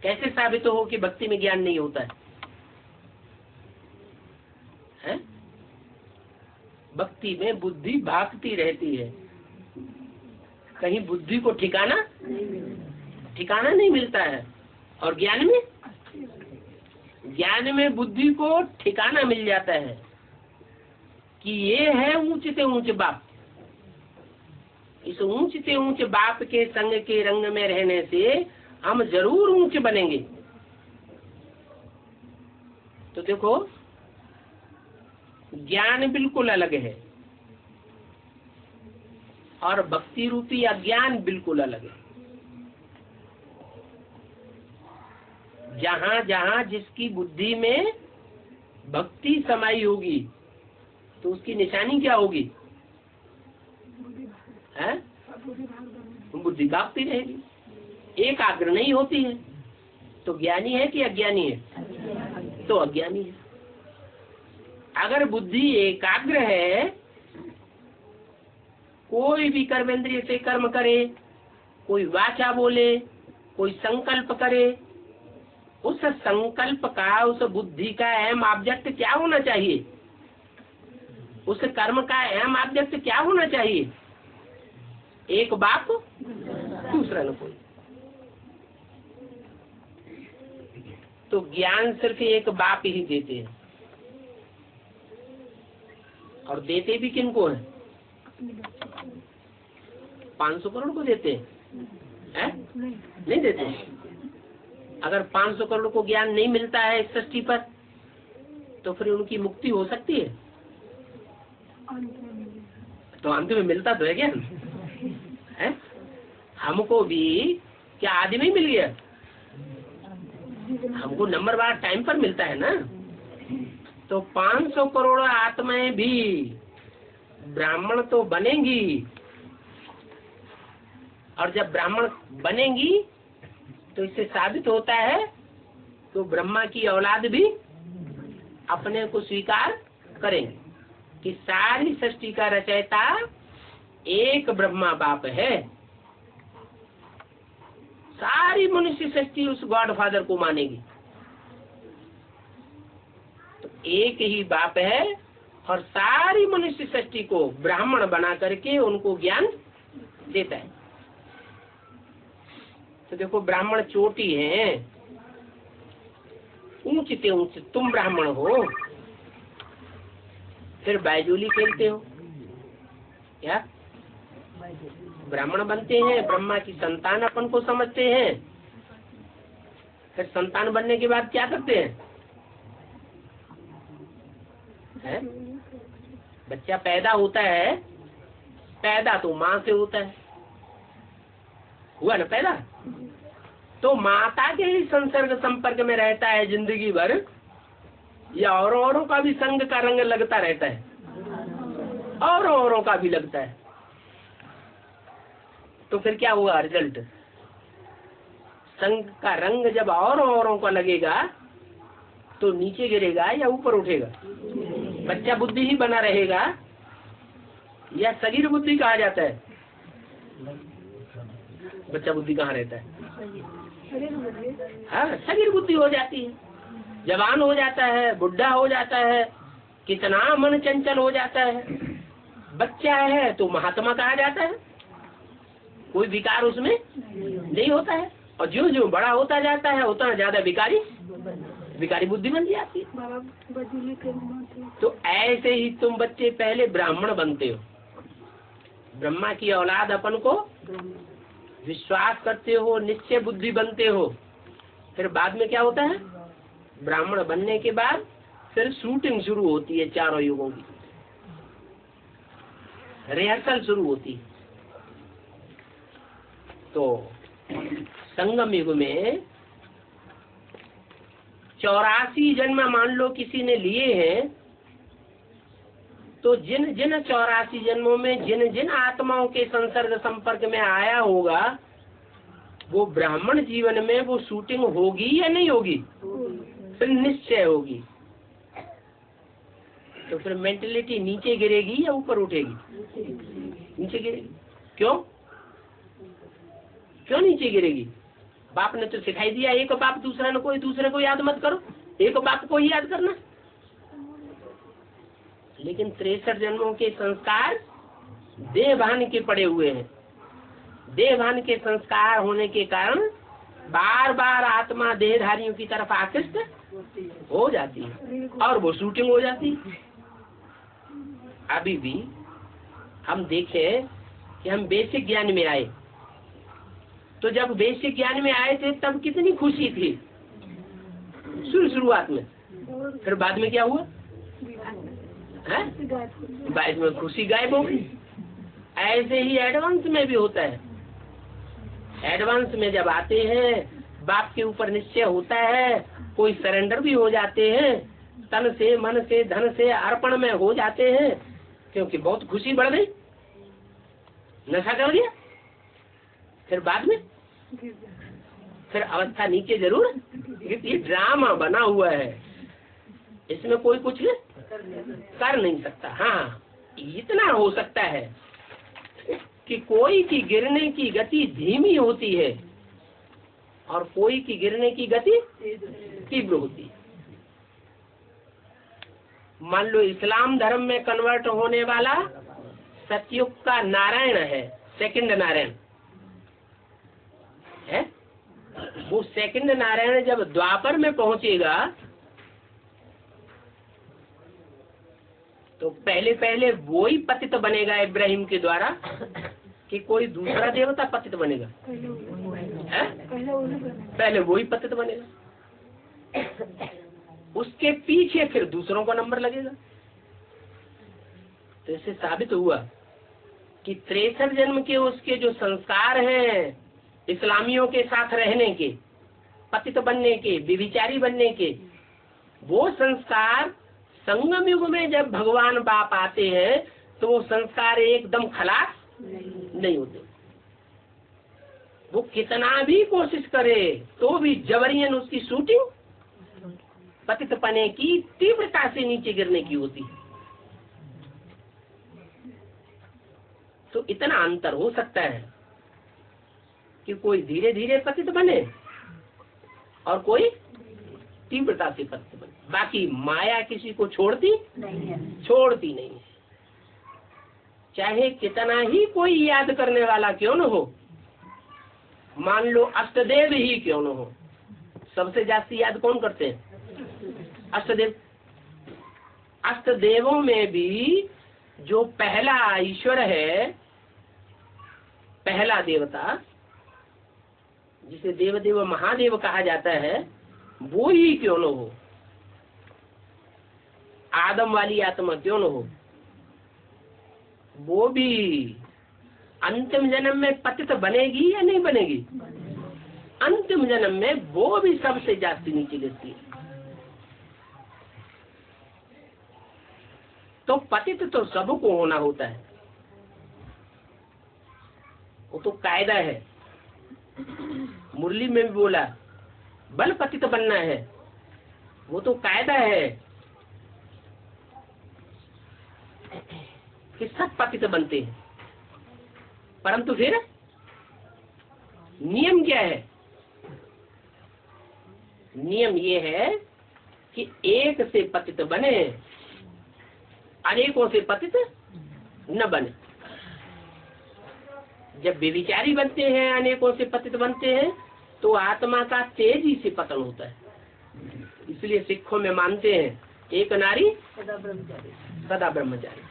कैसे साबित हो कि भक्ति में ज्ञान नहीं होता है? भक्ति में बुद्धि भागती रहती है, कहीं बुद्धि को ठिकाना नहीं मिलता है। और ज्ञान में बुद्धि को ठिकाना मिल जाता है कि ये है ऊंच से ऊंच बाप। इस ऊंच से ऊंच बाप के संग के रंग में रहने से हम जरूर ऊंच बनेंगे। तो देखो, ज्ञान बिल्कुल अलग है और भक्ति रूपी अज्ञान बिल्कुल अलग है। जहाँ जहाँ जिसकी बुद्धि में भक्ति समाई होगी तो उसकी निशानी क्या होगी? है? बुद्धि भागती रहेगी, एकाग्र नहीं होती है। तो ज्ञानी है कि अज्ञानी है? तो अज्ञानी है। अगर बुद्धि एकाग्र है, कोई भी कर्मेंद्रिय से कर्म करे, कोई वाचा बोले, कोई संकल्प करे, उस संकल्प का, उस बुद्धि का अहम ऑब्जेक्ट क्या होना चाहिए? उस कर्म का अहम ऑब्जेक्ट क्या होना चाहिए? एक बाप, दूसरा न कोई। तो ज्ञान सिर्फ एक बाप ही देते हैं, और देते भी किनको है? 500 करोड़ को देते हैं? नहीं देते। अगर 500 करोड़ को ज्ञान नहीं मिलता है इस सृष्टि पर, तो फिर उनकी मुक्ति हो सकती है? तो अंत में मिलता तो है ज्ञान है। हमको भी क्या आदमी मिल गया? हमको नंबर बार टाइम पर मिलता है ना। तो 500 करोड़ आत्माएं भी ब्राह्मण तो बनेंगी, और जब ब्राह्मण बनेंगी तो इससे साबित होता है तो ब्रह्मा की औलाद भी अपने को स्वीकार करेंगे कि सारी सृष्टि का रचयिता एक ब्रह्मा बाप है। सारी मनुष्य सृष्टि उस गॉड फादर को मानेगी। तो एक ही बाप है और सारी मनुष्य सृष्टि को ब्राह्मण बना करके उनको ज्ञान देता है। तो देखो ब्राह्मण चोटी है, ऊंचते ऊंच तुम ब्राह्मण हो, फिर बायजोली खेलते हो क्या? ब्राह्मण बनते हैं, ब्रह्मा की संतान अपन को समझते हैं, फिर संतान बनने के बाद क्या करते हैं? बच्चा पैदा होता है, पैदा तो माँ से होता है, हुआ ना पैदा, तो माता के ही संसर्ग संपर्क में रहता है जिंदगी भर, या औरों का भी संग का रंग लगता रहता है, औरों का भी लगता है। तो फिर क्या हुआ रिजल्ट? संग का रंग जब औरों का लगेगा तो नीचे गिरेगा या ऊपर उठेगा? बच्चा बुद्धि ही बना रहेगा या शरीर बुद्धि कहा जाता है? बच्चा बुद्धि कहाँ रहता है? हाँ, शरीर बुद्धि हो जाती है, जवान हो जाता है, बुढ़ा हो जाता है, कितना मन चंचल हो जाता है। बच्चा है तो महात्मा कहा जाता है, कोई विकार उसमें नहीं होता है, और जो जो बड़ा होता जाता है उतना ज्यादा विकारी बुद्धि बन जाती है। तो ऐसे ही तुम बच्चे पहले ब्राह्मण बनते हो, ब्रह्मा की औलाद अपन को विश्वास करते हो, निश्चय बुद्धि बनते हो। फिर बाद में क्या होता है? ब्राह्मण बनने के बाद फिर शूटिंग शुरू होती है, चारों युगों की रिहर्सल शुरू होती है। तो संगम युग में 84 जन्म मान लो किसी ने लिए हैं, तो जिन जिन 84 जन्मों में जिन जिन आत्माओं के संसर्ग संपर्क में आया होगा, वो ब्राह्मण जीवन में वो शूटिंग होगी या नहीं होगी? फिर निश्चय होगी। तो फिर मेंटलिटी नीचे गिरेगी या ऊपर उठेगी? नीचे गिरेगी। क्यों नीचे गिरेगी? बाप ने तो सिखाई दिया, एक बाप दूसरा न कोई, दूसरे को याद मत करो, एक बाप को ही याद करना। लेकिन 63 जन्मों के संस्कार देहभान के पड़े हुए हैं। देहभान के संस्कार होने के कारण बार बार आत्मा देहधारियों की तरफ आकृष्ट हो जाती है और वो शूटिंग हो जाती है। अभी भी हम देखें कि हम बेसिक ज्ञान में आए, तो जब बेसिक ज्ञान में आए थे तब कितनी खुशी थी शुरुआत में, फिर बाद में क्या हुआ? बाद में खुशी गायब हो गई। ऐसे ही एडवांस में भी होता है। एडवांस में जब आते हैं, बाप के ऊपर निश्चय होता है, कोई सरेंडर भी हो जाते हैं, तन से मन से धन से अर्पण में हो जाते हैं, क्योंकि बहुत खुशी बढ़ गई, नशा कर गया। फिर बाद में फिर अवस्था नीचे जरूर, ये ड्रामा बना हुआ है, इसमें कोई कुछ कर नहीं सकता। हाँ, इतना हो सकता है कि कोई की गिरने की गति धीमी होती है और कोई की गिरने की गति तीव्र होती है। मान लो इस्लाम धर्म में कन्वर्ट होने वाला सतयुग का नारायण है, सेकंड नारायण है। वो सेकंड नारायण जब द्वापर में पहुंचेगा तो पहले वो ही पतित बनेगा इब्राहिम के द्वारा, कि कोई दूसरा देवता पतित बनेगा? पहले वो ही पतित बनेगा, उसके पीछे फिर दूसरों का नंबर लगेगा। तो इससे साबित हुआ कि 63 जन्म के उसके जो संस्कार हैं इस्लामियों के साथ रहने के, पतित बनने के, व्यभिचारी बनने के, वो संस्कार संगम युग में जब भगवान बाप आते हैं तो वो संस्कार एकदम खलास नहीं होते। वो कितना भी कोशिश करे तो भी जबरियन उसकी शूटिंग पतित पने की तीव्रता से नीचे गिरने की होती है। तो इतना अंतर हो सकता है कि कोई धीरे धीरे पतित बने और कोई तीव्रता से पतित बने। बाकी माया किसी को छोड़ती नहीं है। चाहे कितना ही कोई याद करने वाला क्यों न हो, मान लो अष्टदेव ही क्यों न हो, सबसे जास्ती याद कौन करते हैं? अष्टदेव। अष्टदेवों में भी जो पहला ईश्वर है, पहला देवता जिसे देवदेव महादेव कहा जाता है, वो ही क्यों न हो, आदम वाली आत्मा क्यों न हो, वो भी अंतिम जन्म में पतित बनेगी या नहीं बनेगी? अंतिम जन्म में वो भी सबसे जास्ती नीचे गिरती है। तो पतित तो सबको होना होता है, वो तो कायदा है। मुरली में भी बोला बल पतित बनना है, वो तो कायदा है कि सब पतित बनते हैं। परंतु फिर नियम क्या है? नियम ये है कि एक से पतित बने, अनेकों से पतित न बने। जब व्यभिचारी बनते हैं, अनेकों से पतित बनते हैं, तो आत्मा का तेजी से पतन होता है। इसलिए सिखों में मानते हैं एक नारी सदा ब्रह्मचारी।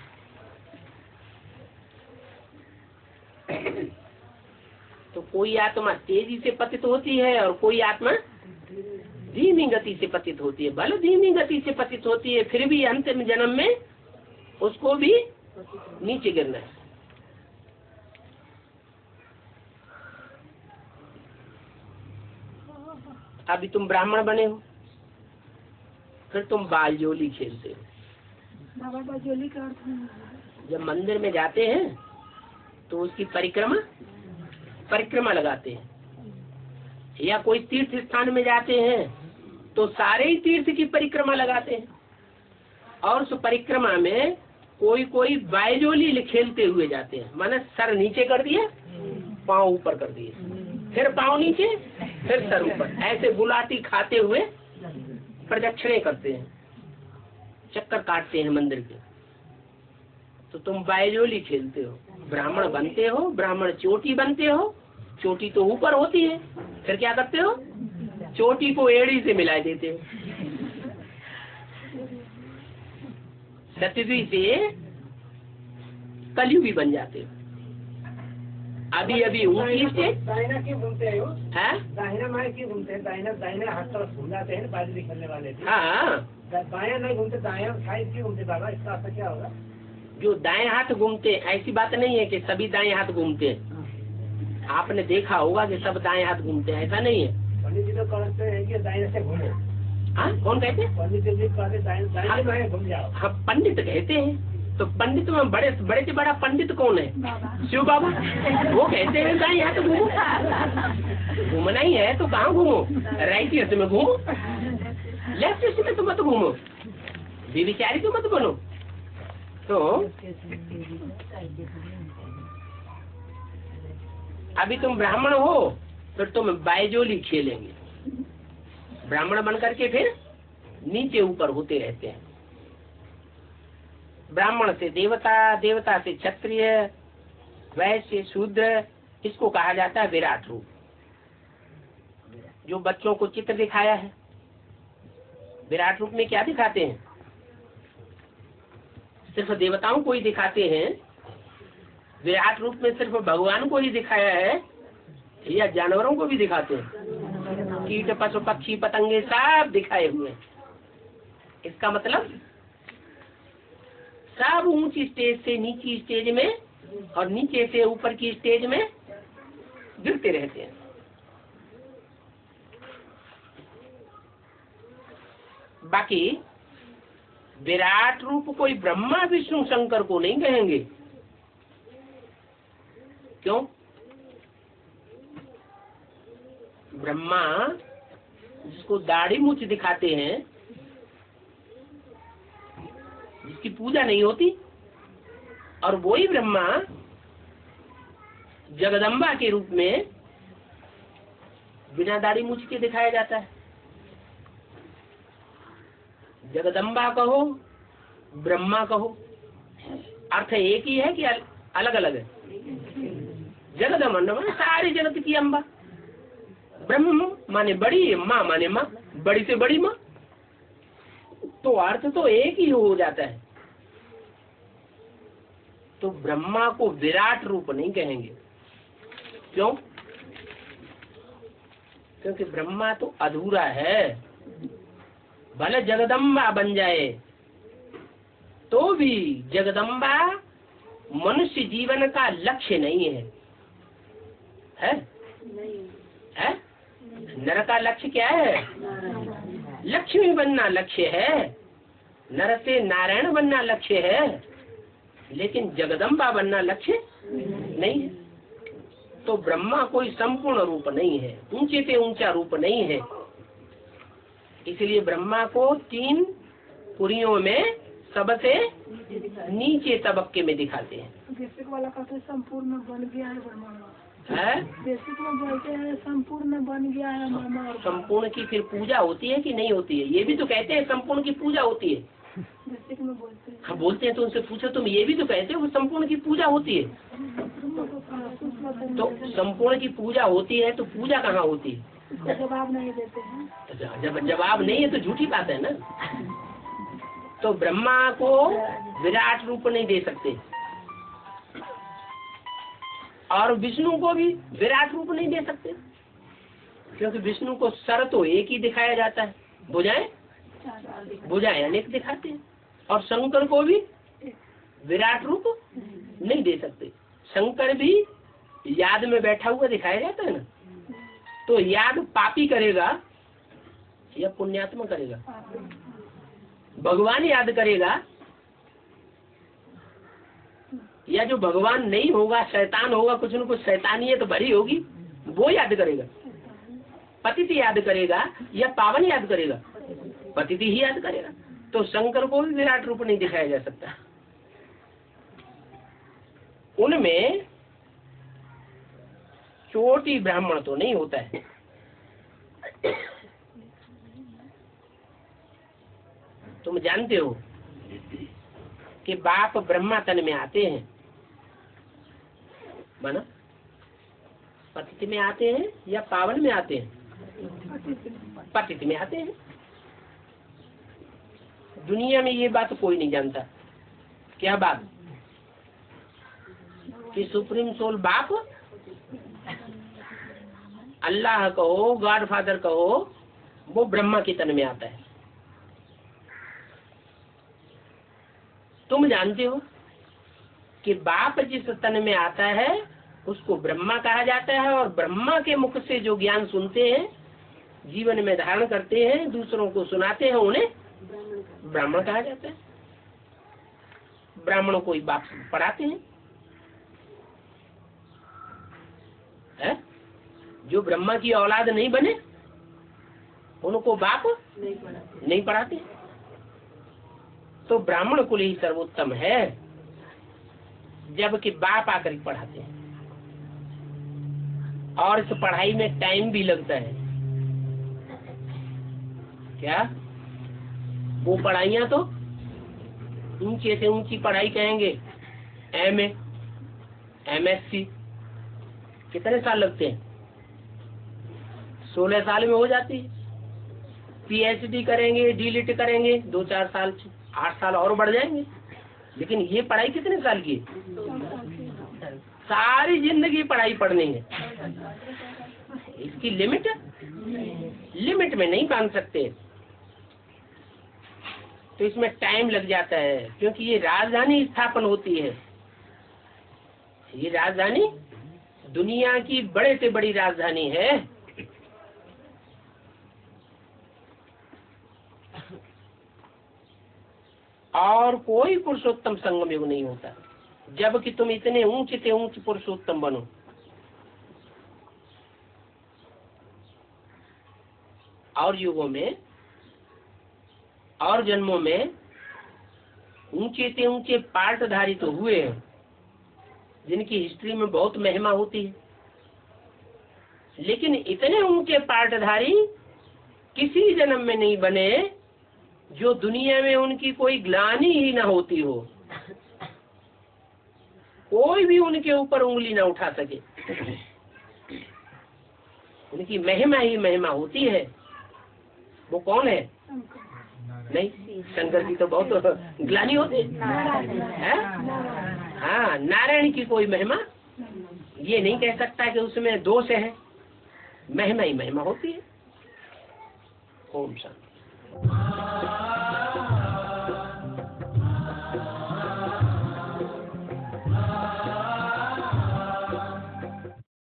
तो कोई आत्मा तेजी से पतित होती है और कोई आत्मा धीमी गति से पतित होती है। भले धीमी गति से पतित होती है, फिर भी अंतिम जन्म में उसको भी नीचे गिरना है। अभी तुम ब्राह्मण बने हो, फिर तुम बालजोली खेलते हो। बाबा बालजोली का अर्थ जब मंदिर में जाते हैं तो उसकी परिक्रमा लगाते हैं, या कोई तीर्थ स्थान में जाते हैं तो सारे ही तीर्थ की परिक्रमा लगाते हैं। और उस परिक्रमा में कोई बालजोली खेलते हुए जाते हैं, माने सर नीचे कर दिए, पाँव ऊपर कर दिए, फिर पाँव नीचे, फिर सर ऊपर, ऐसे गुलाटी खाते हुए प्रदक्षिणे करते हैं, चक्कर काटते हैं मंदिर के। तो तुम बालजोली खेलते हो, ब्राह्मण बनते हो, ब्राह्मण चोटी बनते हो। चोटी तो ऊपर होती है, फिर क्या करते हो? चोटी को एड़ी से मिला देते हो। सतयुगी से कलयुगी बन जाते हो। अभी ऊँची स्टेज दाहिना क्यों घूमते हैं? दाहिना माए क्यों घूमते हैं? दाहिना हाथ तरफ घूम जाते हैं बाजरी खेलने वाले। हाँ, बाया नहीं घूमते, दाया साइड क्यों घूमते बाबा? इसका असर क्या होगा? जो दाएं हाथ घूमते, ऐसी बात नहीं है कि सभी दाएं हाथ घूमते हैं। आपने देखा होगा कि सब दाएं हाथ घूमते हैं, ऐसा नहीं है। पंडित जी तो कहते हैं कि दाहिने से घूमो। हाँ, कौन कहते हैं? पंडित जी कहते दाहिने घूम जाओ। हाँ, पंडित कहते हैं। तो पंडित में बड़े से बड़ा पंडित कौन है? शिव बाबा। वो कहते हैं दाएं हाथ घूमो। घूमना ही है तो कहाँ घूमो? राइट हाथ में घूमो, लेफ्ट हाथ में तो मत घूमो, व्यभिचारी तो मत बनो। तो अभी तुम ब्राह्मण हो, फिर तुम बालजोली खेलेंगे। ब्राह्मण बनकर के फिर नीचे ऊपर होते रहते हैं। ब्राह्मण से देवता, देवता से क्षत्रिय, वैश्य, शूद्र, इसको कहा जाता है विराट रूप। जो बच्चों को चित्र दिखाया है, विराट रूप में क्या दिखाते हैं? सिर्फ देवताओं को ही दिखाते हैं। विराट रूप में सिर्फ भगवान को ही दिखाया है या जानवरों को भी दिखाते हैं? कीट, पशु, पक्षी, पतंगे सब दिखाए हुए। इसका मतलब सब ऊंची स्टेज से नीची स्टेज में और नीचे से ऊपर की स्टेज में गिरते रहते हैं। बाकी विराट रूप कोई ब्रह्मा विष्णु शंकर को नहीं कहेंगे। क्यों? ब्रह्मा जिसको दाढ़ी मूछ दिखाते हैं, जिसकी पूजा नहीं होती, और वही ब्रह्मा जगदम्बा के रूप में बिना दाढ़ी मूछ के दिखाया जाता है। जगदम्बा कहो, ब्रह्मा कहो, अर्थ एक ही है कि अलग अलग है? जगदम्बा माने सारी जगत की अम्बा, ब्रह्म माने बड़ी, माँ माने माँ, बड़ी से बड़ी माँ, तो अर्थ तो एक ही हो जाता है। तो ब्रह्मा को विराट रूप नहीं कहेंगे। क्यों? क्योंकि ब्रह्मा तो अधूरा है। भले जगदम्बा बन जाए तो भी जगदम्बा मनुष्य जीवन का लक्ष्य नहीं है। है? है? नर का लक्ष्य क्या है? लक्ष्मी बनना लक्ष्य है, नर से नारायण बनना लक्ष्य है, लेकिन जगदम्बा बनना लक्ष्य नहीं है। तो ब्रह्मा कोई संपूर्ण रूप नहीं है, ऊंचे से ऊंचा रूप नहीं है। इसलिए ब्रह्मा को 3 पुरियों में सबसे नीचे तबक्के में दिखाते हैं। बेसिक वाला कहते संपूर्ण बन गया है ब्रह्मा है? बेसिक में बोलते हैं संपूर्ण बन गया है ब्रह्मा। और संपूर्ण की फिर पूजा होती है कि नहीं होती है? ये भी तो कहते हैं संपूर्ण की पूजा होती है। बेसिक में बोलते हैं। हाँ बोलते हैं, तो उनसे पूछो, तुम ये भी तो कहते हो संपूर्ण की पूजा होती है। तो संपूर्ण की पूजा होती है तो पूजा कहाँ होती है? जवाब नहीं देते हैं। तो जब जवाब नहीं है तो झूठी बात है ना। तो ब्रह्मा को विराट रूप नहीं दे सकते, और विष्णु को भी विराट रूप नहीं दे सकते, क्योंकि विष्णु को सर तो एक ही दिखाया जाता है, भुजाएं अनेक दिखाते हैं। और शंकर को भी विराट रूप नहीं दे सकते। शंकर भी याद में बैठा हुआ दिखाया जाता है ना। तो याद पापी करेगा या पुण्यात्मा करेगा? भगवान याद करेगा या जो भगवान नहीं होगा, शैतान होगा, कुछ न कुछ शैतानियत भरी होगी, वो याद करेगा? पतित याद करेगा या पावन याद करेगा? पतित ही याद करेगा। तो शंकर को भी विराट रूप नहीं दिखाया जा सकता। उनमें चोटी ब्राह्मण तो नहीं होता है। तुम जानते हो कि बाप ब्रह्मा तन में आते हैं, बना पतित में आते हैं या पावन में आते हैं? पतित में आते हैं। दुनिया में ये बात कोई नहीं जानता। क्या बात? कि सुप्रीम सोल बाप, अल्लाह कहो, गॉड फादर कहो, वो ब्रह्मा के तन में आता है। तुम जानते हो कि बाप जिस तन में आता है उसको ब्रह्मा कहा जाता है, और ब्रह्मा के मुख से जो ज्ञान सुनते हैं, जीवन में धारण करते हैं, दूसरों को सुनाते हैं, उन्हें ब्राह्मण कहा जाता है। ब्राह्मणों को बाप पढ़ाते हैं। जो ब्रह्मा की औलाद नहीं बने उनको बाप नहीं पढ़ाते। तो ब्राह्मण कुल ही सर्वोत्तम है, जबकि बाप आकर पढ़ाते हैं। और इस पढ़ाई में टाइम भी लगता है। क्या? वो पढ़ाइयाँ तो ऊंचे से ऊंची पढ़ाई कहेंगे, MA, MSc, कितने साल लगते हैं? 16 साल में हो जाती है। PhD करेंगे, DLiT करेंगे, 2-4 साल, 8 साल और बढ़ जाएंगे। लेकिन ये पढ़ाई कितने साल की है? सारी जिंदगी पढ़ाई पढ़नी है। इसकी लिमिट में नहीं बांध सकते। तो इसमें टाइम लग जाता है, क्योंकि ये राजधानी स्थापन होती है। ये राजधानी दुनिया की बड़े से बड़ी राजधानी है। और कोई पुरुषोत्तम संगम युग नहीं होता जब कि तुम इतने ऊंचे से ऊंचे पुरुषोत्तम बनो। और युगों में और जन्मों में ऊंचे से ऊंचे पार्टधारी तो हुए हैं जिनकी हिस्ट्री में बहुत महिमा होती है, लेकिन इतने ऊंचे पार्टधारी किसी जन्म में नहीं बने जो दुनिया में उनकी कोई ग्लानि ही ना होती हो, कोई भी उनके ऊपर उंगली ना उठा सके। उनकी महिमा ही महिमा होती है। वो कौन है? नहीं, शंकर की तो बहुत ग्लानि होती है। हाँ, नारायण की कोई महिमा ये नहीं कह सकता कि उसमें दोष है, महिमा ही महिमा होती है। ओम शांति।